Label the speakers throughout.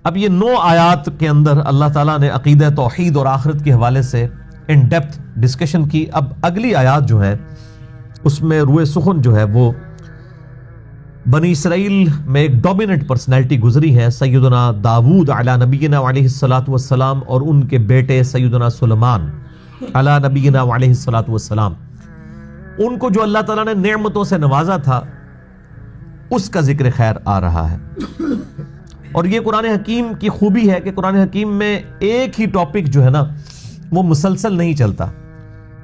Speaker 1: اب یہ 9 آیات کے اندر اللہ تعالیٰ نے عقیدہ توحید اور آخرت کے حوالے سے ان ڈیپتھ ڈسکشن کی. اب اگلی آیات جو ہیں اس میں روئے سخن جو ہے وہ بنی اسرائیل میں ایک ڈومیننٹ پرسنالٹی گزری ہے، سیدنا داود علی نبینا علیہ الصلوۃ والسلام، اور ان کے بیٹے سیدنا سلیمان علی نبینا علیہ الصلوۃ والسلام. ان کو جو اللہ تعالیٰ نے نعمتوں سے نوازا تھا اس کا ذکر خیر آ رہا ہے. اور یہ قرآن حکیم کی خوبی ہے کہ قرآن حکیم میں ایک ہی ٹاپک جو ہے نا وہ مسلسل نہیں چلتا،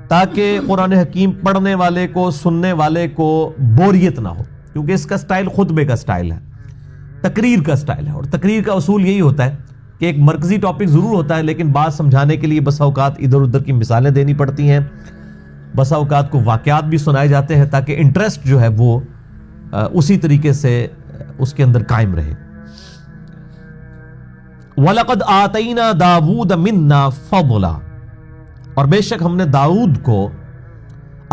Speaker 1: تاکہ قرآن حکیم پڑھنے والے کو، سننے والے کو بوریت نہ ہو، کیونکہ اس کا سٹائل خطبے کا سٹائل ہے، تقریر کا سٹائل ہے. اور تقریر کا اصول یہی ہوتا ہے کہ ایک مرکزی ٹاپک ضرور ہوتا ہے، لیکن بات سمجھانے کے لیے بسا اوقات ادھر ادھر کی مثالیں دینی پڑتی ہیں، بسا اوقات کو واقعات بھی سنائے جاتے ہیں تاکہ انٹرسٹ جو ہے وہ اسی طریقے سے اس کے اندر قائم رہے. وَلَقَدْ آتَيْنَا دَاوُودَ مِنَّا فَضْلًا، اور بے شک ہم نے داؤد کو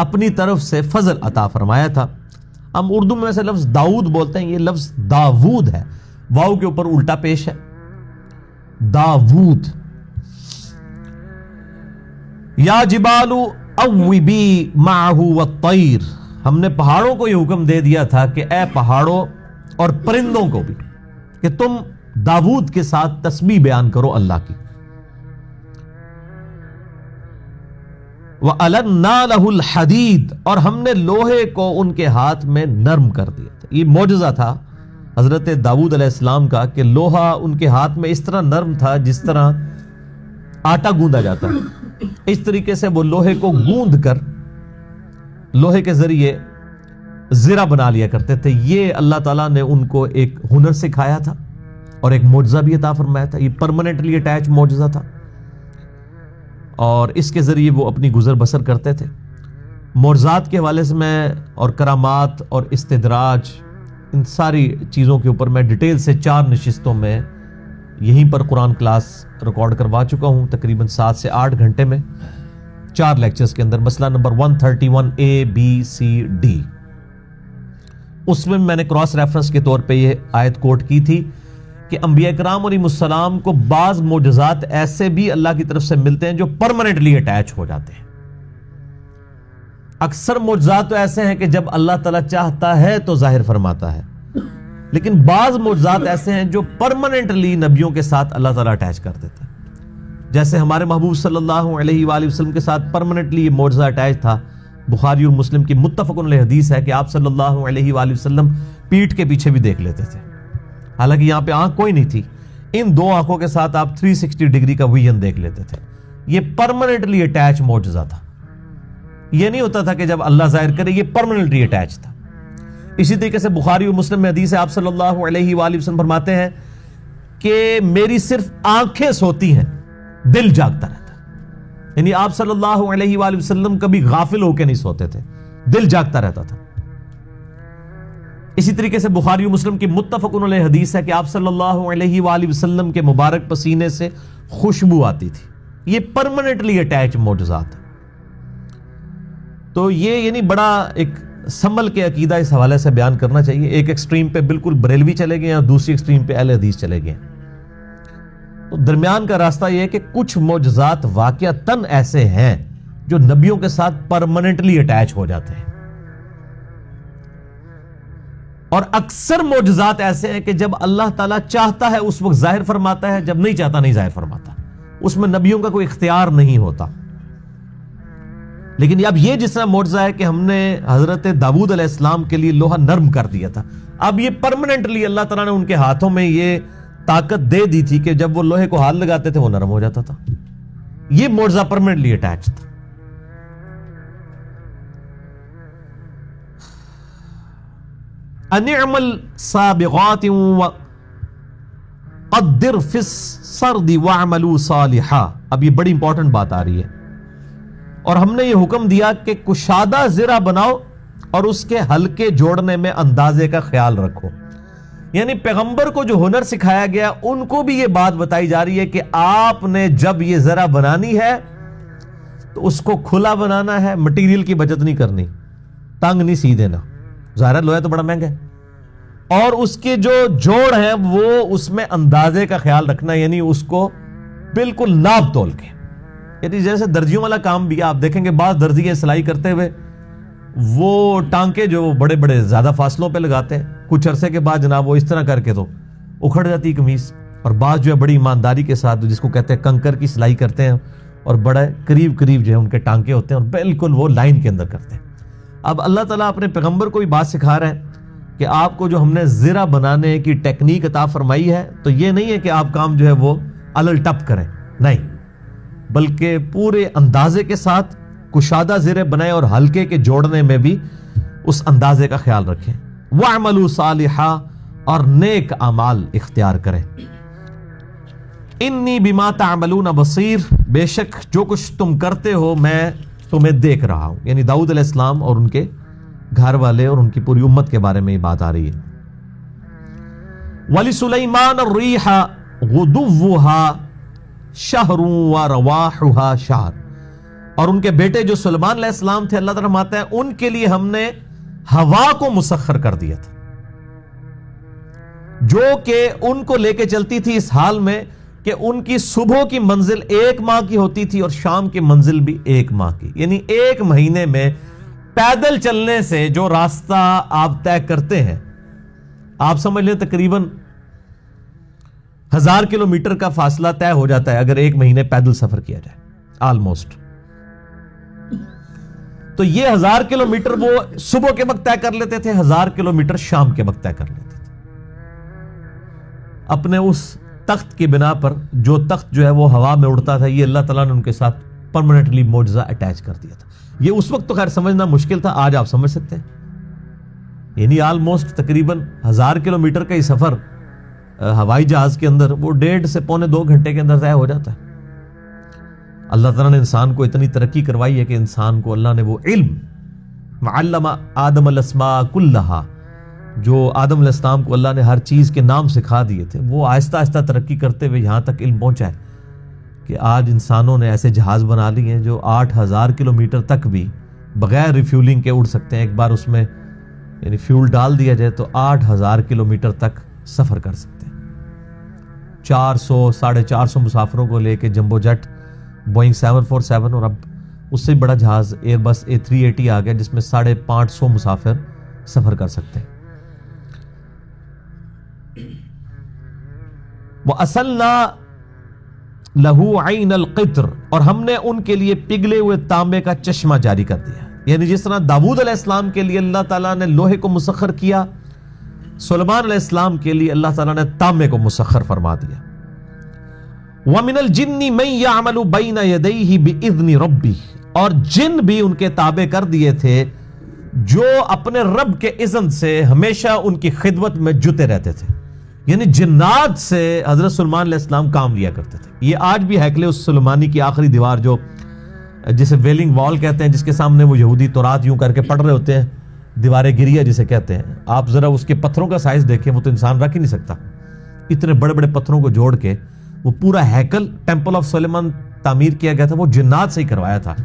Speaker 1: اپنی طرف سے فضل عطا فرمایا تھا. ہم اردو میں ویسے لفظ داؤد بولتے ہیں، یہ لفظ داوود ہے، واو کے اوپر الٹا پیش ہے، داوود. یا جبال اوبی معہ والطیر، ہم نے پہاڑوں کو یہ حکم دے دیا تھا کہ اے پہاڑوں اور پرندوں کو بھی کہ تم داود کے ساتھ تسبیح بیان کرو اللہ کی. وَأَلَنَّا لَهُ الْحَدِيدَ، اور ہم نے لوہے کو ان کے ہاتھ میں نرم کر دیا تھا. یہ معجزہ تھا حضرت داود علیہ السلام کا کہ لوہا ان کے ہاتھ میں اس طرح نرم تھا جس طرح آٹا گوندا جاتا ہے. اس طریقے سے وہ لوہے کو گوند کر لوہے کے ذریعے زرہ بنا لیا کرتے تھے. یہ اللہ تعالیٰ نے ان کو ایک ہنر سکھایا تھا اور ایک معجزہ بھی عطا فرمایا تھا. یہ پرماننٹلی اٹیچ معجزہ تھا اور اس کے ذریعے وہ اپنی گزر بسر کرتے تھے. معجزات کے حوالے سے میں اور کرامات اور استدراج ان ساری چیزوں کے اوپر میں ڈیٹیل سے 4 نشستوں میں یہیں پر قرآن کلاس ریکارڈ کروا چکا ہوں، تقریباً 7 سے 8 گھنٹے میں 4 لیکچرز کے اندر. مسئلہ number 131A B C D، اس میں نے کراس ریفرنس کے طور پہ یہ آیت کوٹ کی تھی کہ انبیاء کرام علیہ السلام کو بعض معجزات ایسے بھی اللہ کی طرف سے ملتے ہیں جو پرماننٹلی اٹیچ ہو جاتے ہیں. اکثر معجزات تو ایسے ہیں کہ جب اللہ تعالیٰ چاہتا ہے تو ظاہر فرماتا ہے، لیکن بعض معجزات ایسے ہیں جو پرماننٹلی نبیوں کے ساتھ اللہ تعالیٰ اٹیچ کر دیتا ہے. جیسے ہمارے محبوب صلی اللہ علیہ وآلہ وسلم کے ساتھ پرماننٹلی یہ معجزہ اٹیچ تھا. بخاری اور مسلم کی متفق علیہ حدیث ہے کہ آپ صلی اللہ علیہ وآلہ وسلم پیٹھ کے پیچھے بھی دیکھ لیتے تھے، حالانکہ یہاں پہ آنکھ کوئی نہیں تھی. ان 2 آنکھوں کے ساتھ آپ 360 ڈگری کا ویژن دیکھ لیتے تھے. یہ پرماننٹلی اٹیچ معجزہ تھا. یہ نہیں ہوتا تھا کہ جب اللہ ظاہر کرے، یہ پرماننٹلی اٹیچ تھا. اسی طریقے سے بخاری اور مسلم میں حدیث ہے، آپ صلی اللہ علیہ وآلہ وسلم فرماتے ہیں کہ میری صرف آنکھیں سوتی ہیں، دل جاگتا رہتا ہے. یعنی آپ صلی اللہ علیہ وآلہ وسلم کبھی غافل ہو کے نہیں سوتے تھے، دل جاگتا رہتا تھا. اسی طریقے سے بخاری و مسلم کی متفق علیہ حدیث ہے کہ آپ صلی اللہ علیہ وآلہ وسلم کے مبارک پسینے سے خوشبو آتی تھی. یہ پرماننٹلی اٹیچ معجزات. تو یہ یعنی بڑا ایک سنبھل کے عقیدہ اس حوالے سے بیان کرنا چاہیے. ایک ایکسٹریم پہ بالکل بریلوی چلے گئے اور دوسری ایکسٹریم پہ اہل حدیث چلے گئے. تو درمیان کا راستہ یہ ہے کہ کچھ معجزات واقعتاً ایسے ہیں جو نبیوں کے ساتھ پرماننٹلی اٹیچ ہو جاتے ہیں، اور اکثر معجزات ایسے ہیں کہ جب اللہ تعالیٰ چاہتا ہے اس وقت ظاہر فرماتا ہے، جب نہیں چاہتا نہیں ظاہر فرماتا. اس میں نبیوں کا کوئی اختیار نہیں ہوتا. لیکن اب یہ جس طرح معجزہ ہے کہ ہم نے حضرت داود علیہ السلام کے لیے لوہا نرم کر دیا تھا، اب یہ پرماننٹلی اللہ تعالیٰ نے ان کے ہاتھوں میں یہ طاقت دے دی تھی کہ جب وہ لوہے کو ہاتھ لگاتے تھے وہ نرم ہو جاتا تھا. یہ معجزہ پرماننٹلی اٹیچ تھا. انعمل سابغات وقدر فی السرد واعملوا صالحا. اب یہ بڑی امپورٹنٹ بات آ رہی ہے. اور ہم نے یہ حکم دیا کہ کشادہ زرہ بناؤ اور اس کے ہلکے جوڑنے میں اندازے کا خیال رکھو. یعنی پیغمبر کو جو ہنر سکھایا گیا ان کو بھی یہ بات بتائی جا رہی ہے کہ آپ نے جب یہ زرہ بنانی ہے تو اس کو کھلا بنانا ہے، مٹیریل کی بچت نہیں کرنی، تنگ نہیں سی دینا. ظاہر لوہا تو بڑا مہنگا ہے، اور اس کے جو جوڑ ہیں وہ اس میں اندازے کا خیال رکھنا، یعنی اس کو بالکل ناپ تول کے، یعنی جیسے درجیوں والا کام بھی آپ دیکھیں گے بعض درزی سلائی کرتے ہوئے وہ ٹانکے جو بڑے بڑے زیادہ فاصلوں پہ لگاتے ہیں، کچھ عرصے کے بعد جناب وہ اس طرح کر کے تو اکھڑ جاتی قمیص، اور بعض جو ہے بڑی ایمانداری کے ساتھ جس کو کہتے ہیں کنکر کی سلائی کرتے ہیں اور بڑے قریب قریب جو ہے ان کے ٹانکے ہوتے ہیں اور بالکل وہ لائن کے اندر کرتے ہیں۔ اب اللہ تعالیٰ اپنے پیغمبر کو بھی بات سکھا رہے ہیں کہ آپ کو جو ہم نے زرہ بنانے کی ٹیکنیک عطا فرمائی ہے تو یہ نہیں ہے کہ آپ کام جو ہے وہ الل ٹپ کریں، نہیں، بلکہ پورے اندازے کے ساتھ کشادہ زرے بنائیں اور ہلکے کے جوڑنے میں بھی اس اندازے کا خیال رکھیں۔ وَاعْمَلُوا صَالِحًا، اور نیک اعمال اختیار کریں۔ انی بما تعملون بصیر، بے شک جو کچھ تم کرتے ہو میں تمہیں دیکھ رہا ہوں، یعنی داؤد علیہ السلام اور ان کے گھر والے اور ان کی پوری امت کے بارے میں یہ بات آ رہی ہے۔ وَلِسُلَيْمَانَ الرِّيحَ غُدُوُّهَا شَهْرٌ وَرَوَاحُهَا شَهْرٌ، اور ان کے بیٹے جو سلیمان علیہ السلام تھے، اللہ تعالیٰ فرماتا ہے ان کے لیے ہم نے ہوا کو مسخر کر دیا تھا، جو کہ ان کو لے کے چلتی تھی اس حال میں کہ ان کی صبح کی منزل 1 ماہ کی ہوتی تھی اور شام کی منزل بھی 1 ماہ کی، یعنی 1 مہینے میں پیدل چلنے سے جو راستہ آپ طے کرتے ہیں، آپ سمجھ لیں تقریباً 1000 کلومیٹر کا فاصلہ طے ہو جاتا ہے اگر 1 مہینے پیدل سفر کیا جائے آلموسٹ۔ تو یہ 1000 کلومیٹر وہ صبح کے وقت طے کر لیتے تھے، 1000 کلومیٹر شام کے وقت طے کر لیتے تھے، اپنے اس تخت کی بنا پر، جو تخت جو ہے وہ ہوا میں اڑتا تھا، یہ اللہ تعالیٰ نے ان کے ساتھ پرماننٹلی معجزہ اٹیچ کر دیا تھا۔ یہ اس وقت تو خیر سمجھنا مشکل تھا، آج آپ سمجھ سکتے ہیں، یعنی آلموسٹ تقریباً 1000 کلومیٹر کا ہی سفر ہوائی جہاز کے اندر وہ 1.5 سے پونے 2 گھنٹے کے اندر طے ہو جاتا ہے۔ اللہ تعالیٰ نے انسان کو اتنی ترقی کروائی ہے کہ انسان کو اللہ نے وہ علم، وعلم آدم الاسماء کلہا، جو آدم علیہ السلام کو اللہ نے ہر چیز کے نام سکھا دیے تھے، وہ آہستہ آہستہ ترقی کرتے ہوئے یہاں تک علم پہنچا ہے کہ آج انسانوں نے ایسے جہاز بنا لیے ہیں جو 8000 کلومیٹر تک بھی بغیر ریفیولنگ کے اڑ سکتے ہیں۔ ایک بار اس میں یعنی فیول ڈال دیا جائے تو 8000 کلومیٹر تک سفر کر سکتے ہیں۔ 400 450 مسافروں کو لے کے جمبو جٹ بوئنگ 747، اور اب اس سے بڑا جہاز ایئر بس A380 آ گیا جس میں 550 مسافر سفر کر سکتے ہیں۔ وَأَسَلْنَا لَهُ عَيْنَ الْقِطْرِ، اور ہم نے ان کے لیے پگھلے ہوئے تانبے کا چشمہ جاری کر دیا، یعنی جس طرح داؤد علیہ السلام کے لیے اللہ تعالیٰ نے لوہے کو مسخر کیا، سلیمان علیہ السلام کے لیے اللہ تعالیٰ نے تانبے کو مسخر فرما دیا۔ وَمِنَ الْجِنِّ مَن يَعْمَلُ بَيْنَ يَدَيْهِ بِإِذْنِ رَبِّهِ، اور جن بھی ان کے تابع کر دیے تھے جو اپنے رب کے اذن سے ہمیشہ ان کی خدمت میں جتے رہتے تھے، یعنی جنات سے حضرت سلیمان علیہ السلام کام لیا کرتے تھے۔ یہ آج بھی ہیکل سلیمانی کی آخری دیوار جو جسے ویلنگ وال کہتے ہیں، جس کے سامنے وہ یہودی تورات یوں کر کے پڑھ رہے ہوتے ہیں، دیوار گریہ جسے کہتے ہیں، آپ ذرا اس کے پتھروں کا سائز دیکھیں، وہ تو انسان رکھ ہی نہیں سکتا، اتنے بڑے بڑے پتھروں کو جوڑ کے وہ پورا ہیکل ٹیمپل آف سلیمان تعمیر کیا گیا تھا، وہ جنات سے ہی کروایا تھا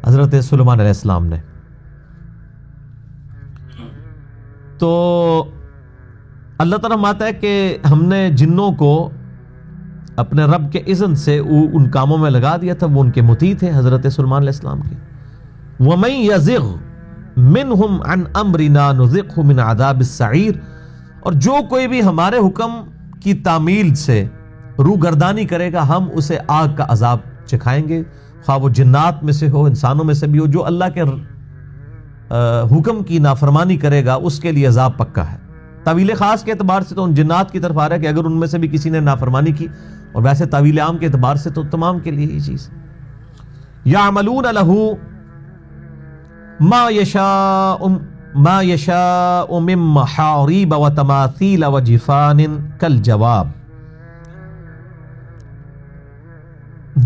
Speaker 1: حضرت سلیمان علیہ السلام نے۔ تو اللہ تعالیٰ فرماتا ہے کہ ہم نے جنوں کو اپنے رب کے اذن سے ان کاموں میں لگا دیا تھا، وہ ان کے مطیع تھے حضرت سلیمان علیہ السلام کے۔ وَمَن يَزِغْ مِنْهُمْ عَنْ أَمْرِنَا نُذِقْهُ مِنْ عَذَابِ السَّعِيرِ، اور جو کوئی بھی ہمارے حکم کی تعمیل سے روگردانی کرے گا ہم اسے آگ کا عذاب چکھائیں گے، خواہ وہ جنات میں سے ہو، انسانوں میں سے بھی ہو۔ جو اللہ کے حکم کی نافرمانی کرے گا اس کے لیے عذاب پکا ہے۔ تعویل خاص کے اعتبار سے تو ان جنات کی طرف آ رہا ہے کہ اگر ان میں سے بھی کسی نے نافرمانی کی، اور ویسے تعویل عام کے اعتبار سے تو تمام کے لیے یہ چیز۔ یعملون لہ ما یشاء من محاریب وتماثیل وجفان کالجواب،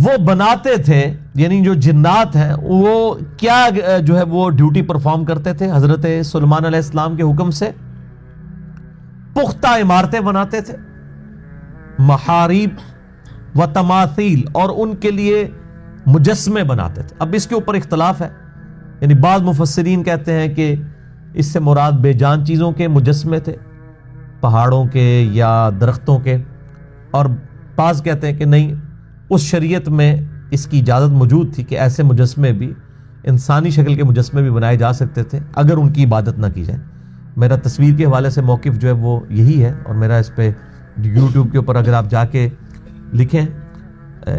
Speaker 1: وہ بناتے تھے، یعنی جو جنات ہیں وہ کیا جو ہے وہ ڈیوٹی پرفارم کرتے تھے حضرت سلیمان علیہ السلام کے حکم سے؟ پختہ عمارتیں بناتے تھے، محاریب و تماثیل، اور ان کے لیے مجسمے بناتے تھے۔ اب اس کے اوپر اختلاف ہے، یعنی بعض مفسرین کہتے ہیں کہ اس سے مراد بے جان چیزوں کے مجسمے تھے، پہاڑوں کے یا درختوں کے، اور بعض کہتے ہیں کہ نہیں، اس شریعت میں اس کی اجازت موجود تھی کہ ایسے مجسمے بھی، انسانی شکل کے مجسمے بھی بنائے جا سکتے تھے اگر ان کی عبادت نہ کی جائے۔ میرا تصویر کے حوالے سے موقف جو ہے وہ یہی ہے، اور میرا اس پہ یوٹیوب کے اوپر اگر آپ جا کے لکھیں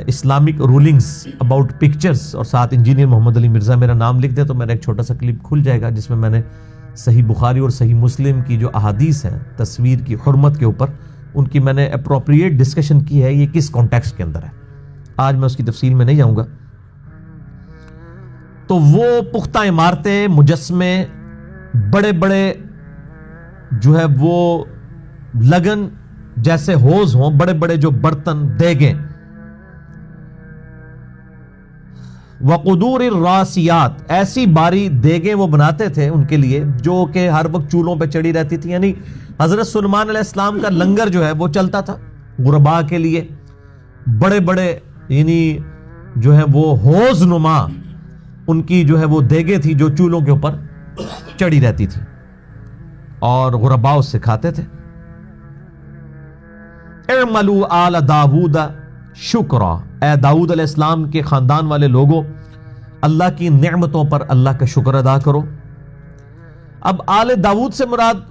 Speaker 1: اسلامک رولنگز اباؤٹ پکچرز اور ساتھ انجینئر محمد علی مرزا میرا نام لکھ دیں تو میرا ایک چھوٹا سا کلپ کھل جائے گا جس میں میں نے صحیح بخاری اور صحیح مسلم کی جو احادیث ہیں تصویر کی حرمت کے اوپر، ان کی میں نے اپروپریٹ ڈسکشن کی ہے، یہ کس کانٹیکسٹ کے اندر ہے۔ آج میں اس کی تفصیل میں نہیں جاؤں گا۔ تو وہ پختہ عمارتیں، مجسمے، بڑے بڑے جو ہے وہ لگن جیسے ہوز ہوں، بڑے بڑے جو برتن، دیگیں، وقدور الراسیات، ایسی باری دیگیں وہ بناتے تھے ان کے لیے جو کہ ہر وقت چولہوں پہ چڑھی رہتی تھی۔ یعنی حضرت سلیمان علیہ السلام کا لنگر جو ہے وہ چلتا تھا غرباء کے لیے، بڑے بڑے یعنی جو ہے وہ ہوز نما ان کی جو ہے وہ دیگیں تھی جو چولہوں کے اوپر چڑھی رہتی تھی، اور غرباء اس سے کھاتے تھے۔ اعملوا آل داود شکرا، اے داؤد علیہ السلام کے خاندان والے لوگوں، اللہ کی نعمتوں پر اللہ کا شکر ادا کرو۔ اب آل داؤد سے مراد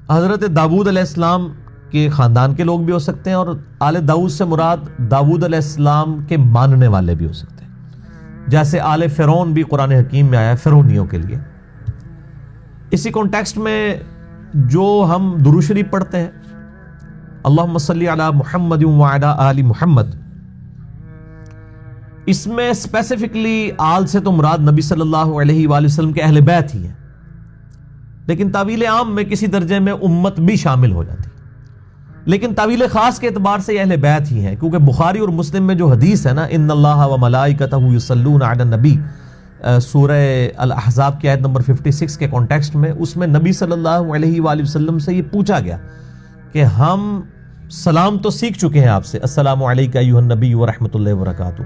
Speaker 1: حضرت داؤد علیہ السلام کے خاندان کے لوگ بھی ہو سکتے ہیں، اور آل داؤد سے مراد داؤد علیہ السلام کے ماننے والے بھی ہو سکتے ہیں، جیسے آل فرعون بھی قرآن حکیم میں آیا ہے فرعونیوں کے لیے۔ اسی کانٹیکسٹ میں جو ہم درود شریف پڑھتے ہیں، اللہم صلی علی محمد وعلی آل محمد، اس میں اسپیسیفکلی آل سے تو مراد نبی صلی اللہ علیہ وآلہ وسلم کے اہل بیت ہی ہے، لیکن تعویل عام میں کسی درجے میں امت بھی شامل ہو جاتی، لیکن تعویل خاص کے اعتبار سے یہ اہل بیت ہی ہیں، کیونکہ بخاری اور مسلم میں جو حدیث ہے نا، ان اللہ و ملائکتہ یصلون علی النبی، سورہ الاحزاب کی آیت نمبر 56 کے کانٹیکسٹ میں، اس میں نبی صلی اللہ علیہ وآلہ وسلم سے یہ پوچھا گیا کہ ہم سلام تو سیکھ چکے ہیں آپ سے، السلام علیکہ ایھا النبی ورحمۃ اللہ وبرکاتہ،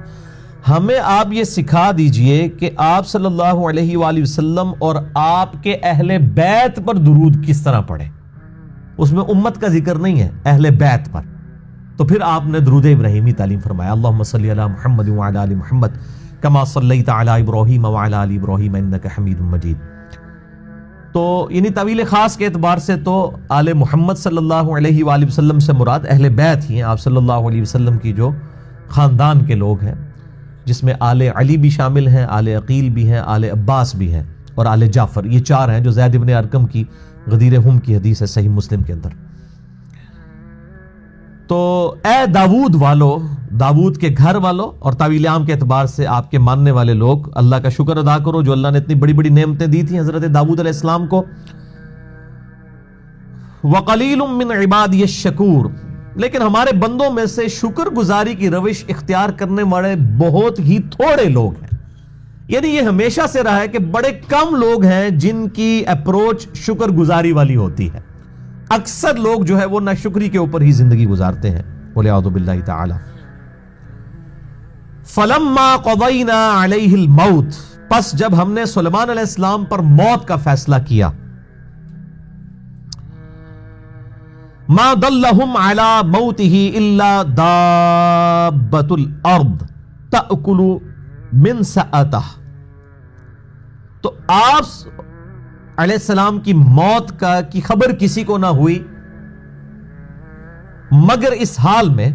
Speaker 1: ہمیں آپ یہ سکھا دیجئے کہ آپ صلی اللہ علیہ وآلہ وسلم اور آپ کے اہل بیت پر درود کس طرح پڑھیں۔ اس میں امت کا ذکر نہیں ہے، اہل بیت پر۔ تو پھر آپ نے درود ابراہیمی تعلیم فرمایا، اللہم صلی علی محمد وعلی آل محمد کما صلیت علی ابراہیم وعلی آل ابراہیم انک حمید مجید۔ تو یعنی طویل خاص کے اعتبار سے تو آل محمد صلی اللہ علیہ وآلہ وسلم سے مراد اہل بیت ہی ہیں، آپ صلی اللہ علیہ وسلم کی جو خاندان کے لوگ ہیں، جس میں آل علی بھی شامل ہیں، آل عقیل بھی ہیں، آل عباس بھی ہیں، اور آل جعفر، یہ چار ہیں جو زید ابن ارقم کی غدیر ہم کی حدیث ہے صحیح مسلم کے اندر۔ تو اے داود والو، داود کے گھر والو، اور تعویل عام کے اعتبار سے آپ کے ماننے والے لوگ، اللہ کا شکر ادا کرو جو اللہ نے اتنی بڑی بڑی نعمتیں دی تھیں حضرت داود علیہ السلام کو۔ وقلیل من عبادی الشکور، لیکن ہمارے بندوں میں سے شکر گزاری کی روش اختیار کرنے والے بہت ہی تھوڑے لوگ ہیں۔ یعنی یہ ہمیشہ سے رہا ہے کہ بڑے کم لوگ ہیں جن کی اپروچ شکر گزاری والی ہوتی ہے، اکثر لوگ جو ہے وہ ناشکری کے اوپر ہی زندگی گزارتے ہیں، والعیاذ باللہ تعالی۔ فلما قضینا علیہ الموت، پس جب ہم نے سلیمان علیہ السلام پر موت کا فیصلہ کیا، ما دلہم علی موتہ الا دابۃ الارض تأکل من سأتہ، تو آپ علیہ السلام کی موت کی خبر کسی کو نہ ہوئی مگر اس حال میں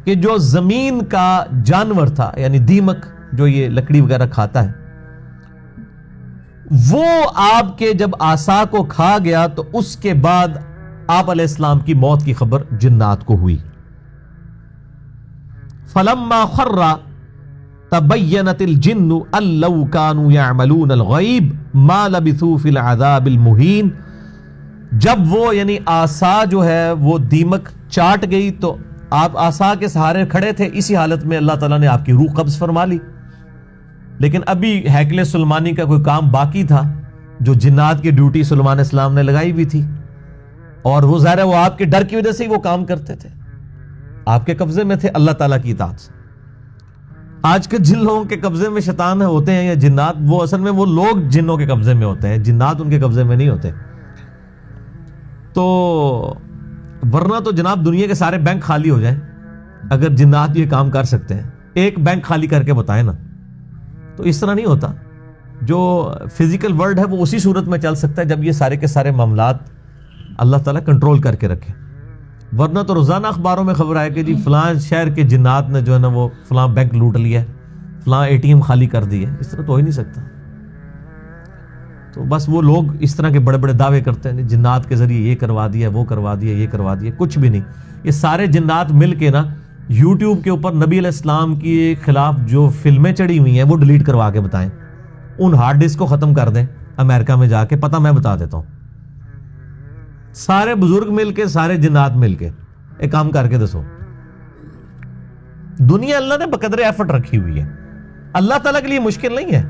Speaker 1: کہ جو زمین کا جانور تھا، یعنی دیمک جو یہ لکڑی وغیرہ کھاتا ہے، وہ آپ کے جب عصا کو کھا گیا تو اس کے بعد آپ علیہ السلام کی موت کی خبر جنات کو ہوئی۔ فلما خر تبینت الجن ان لو كانوا يعملون الغیب ما لبثوا فی العذاب المہین، جب وہ یعنی عصا جو ہے وہ دیمک چاٹ گئی تو آپ عصا کے سہارے کھڑے تھے، اسی حالت میں اللہ تعالیٰ نے آپ کی روح قبض فرما لی، لیکن ابھی ہیکل سلیمانی کا کوئی کام باقی تھا جو جنات کی ڈیوٹی سلیمان علیہ السلام نے لگائی ہوئی تھی، اور وہ ظاہر ہے وہ آپ کے ڈر کی وجہ سے ہی وہ کام کرتے تھے، آپ کے قبضے میں تھے اللہ تعالیٰ کی اطاعت سے۔ آج کے جن لوگوں کے قبضے میں شیطان ہوتے ہیں یا جنات، وہ اصل میں وہ لوگ جنوں کے قبضے میں ہوتے ہیں، جنات ان کے قبضے میں نہیں ہوتے۔ تو ورنہ تو جناب دنیا کے سارے بینک خالی ہو جائیں اگر جنات یہ کام کر سکتے ہیں. ایک بینک خالی کر کے بتائیں نا. تو اس طرح نہیں ہوتا. جو فزیکل ورلڈ ہے وہ اسی صورت میں چل سکتا ہے جب یہ سارے کے سارے معاملات اللہ تعالیٰ کنٹرول کر کے رکھے. ورنہ تو روزانہ اخباروں میں خبر آئے کہ جی فلاں شہر کے جنات نے جو ہے نا وہ فلاں بینک لوٹ لیا ہے, فلاں اے ٹی ایم خالی کر دی ہے. اس طرح تو ہو ہی نہیں سکتا. تو بس وہ لوگ اس طرح کے بڑے بڑے دعوے کرتے ہیں جنات کے ذریعے یہ کروا دیا, وہ کروا دیا, یہ کروا دیا. کچھ بھی نہیں. یہ سارے جنات مل کے نا یوٹیوب کے اوپر نبی علیہ السلام کے خلاف جو فلمیں چڑھی ہوئی ہیں وہ ڈیلیٹ کروا کے بتائیں. ان ہارڈ ڈسک کو ختم کر دیں امریکہ میں جا کے. پتہ میں بتا دیتا ہوں. سارے بزرگ مل کے, سارے جنات مل کے ایک کام کر کے دسو. دنیا اللہ نے بقدر ایفرٹ رکھی ہوئی ہے. اللہ تعالیٰ کے لیے مشکل نہیں ہے.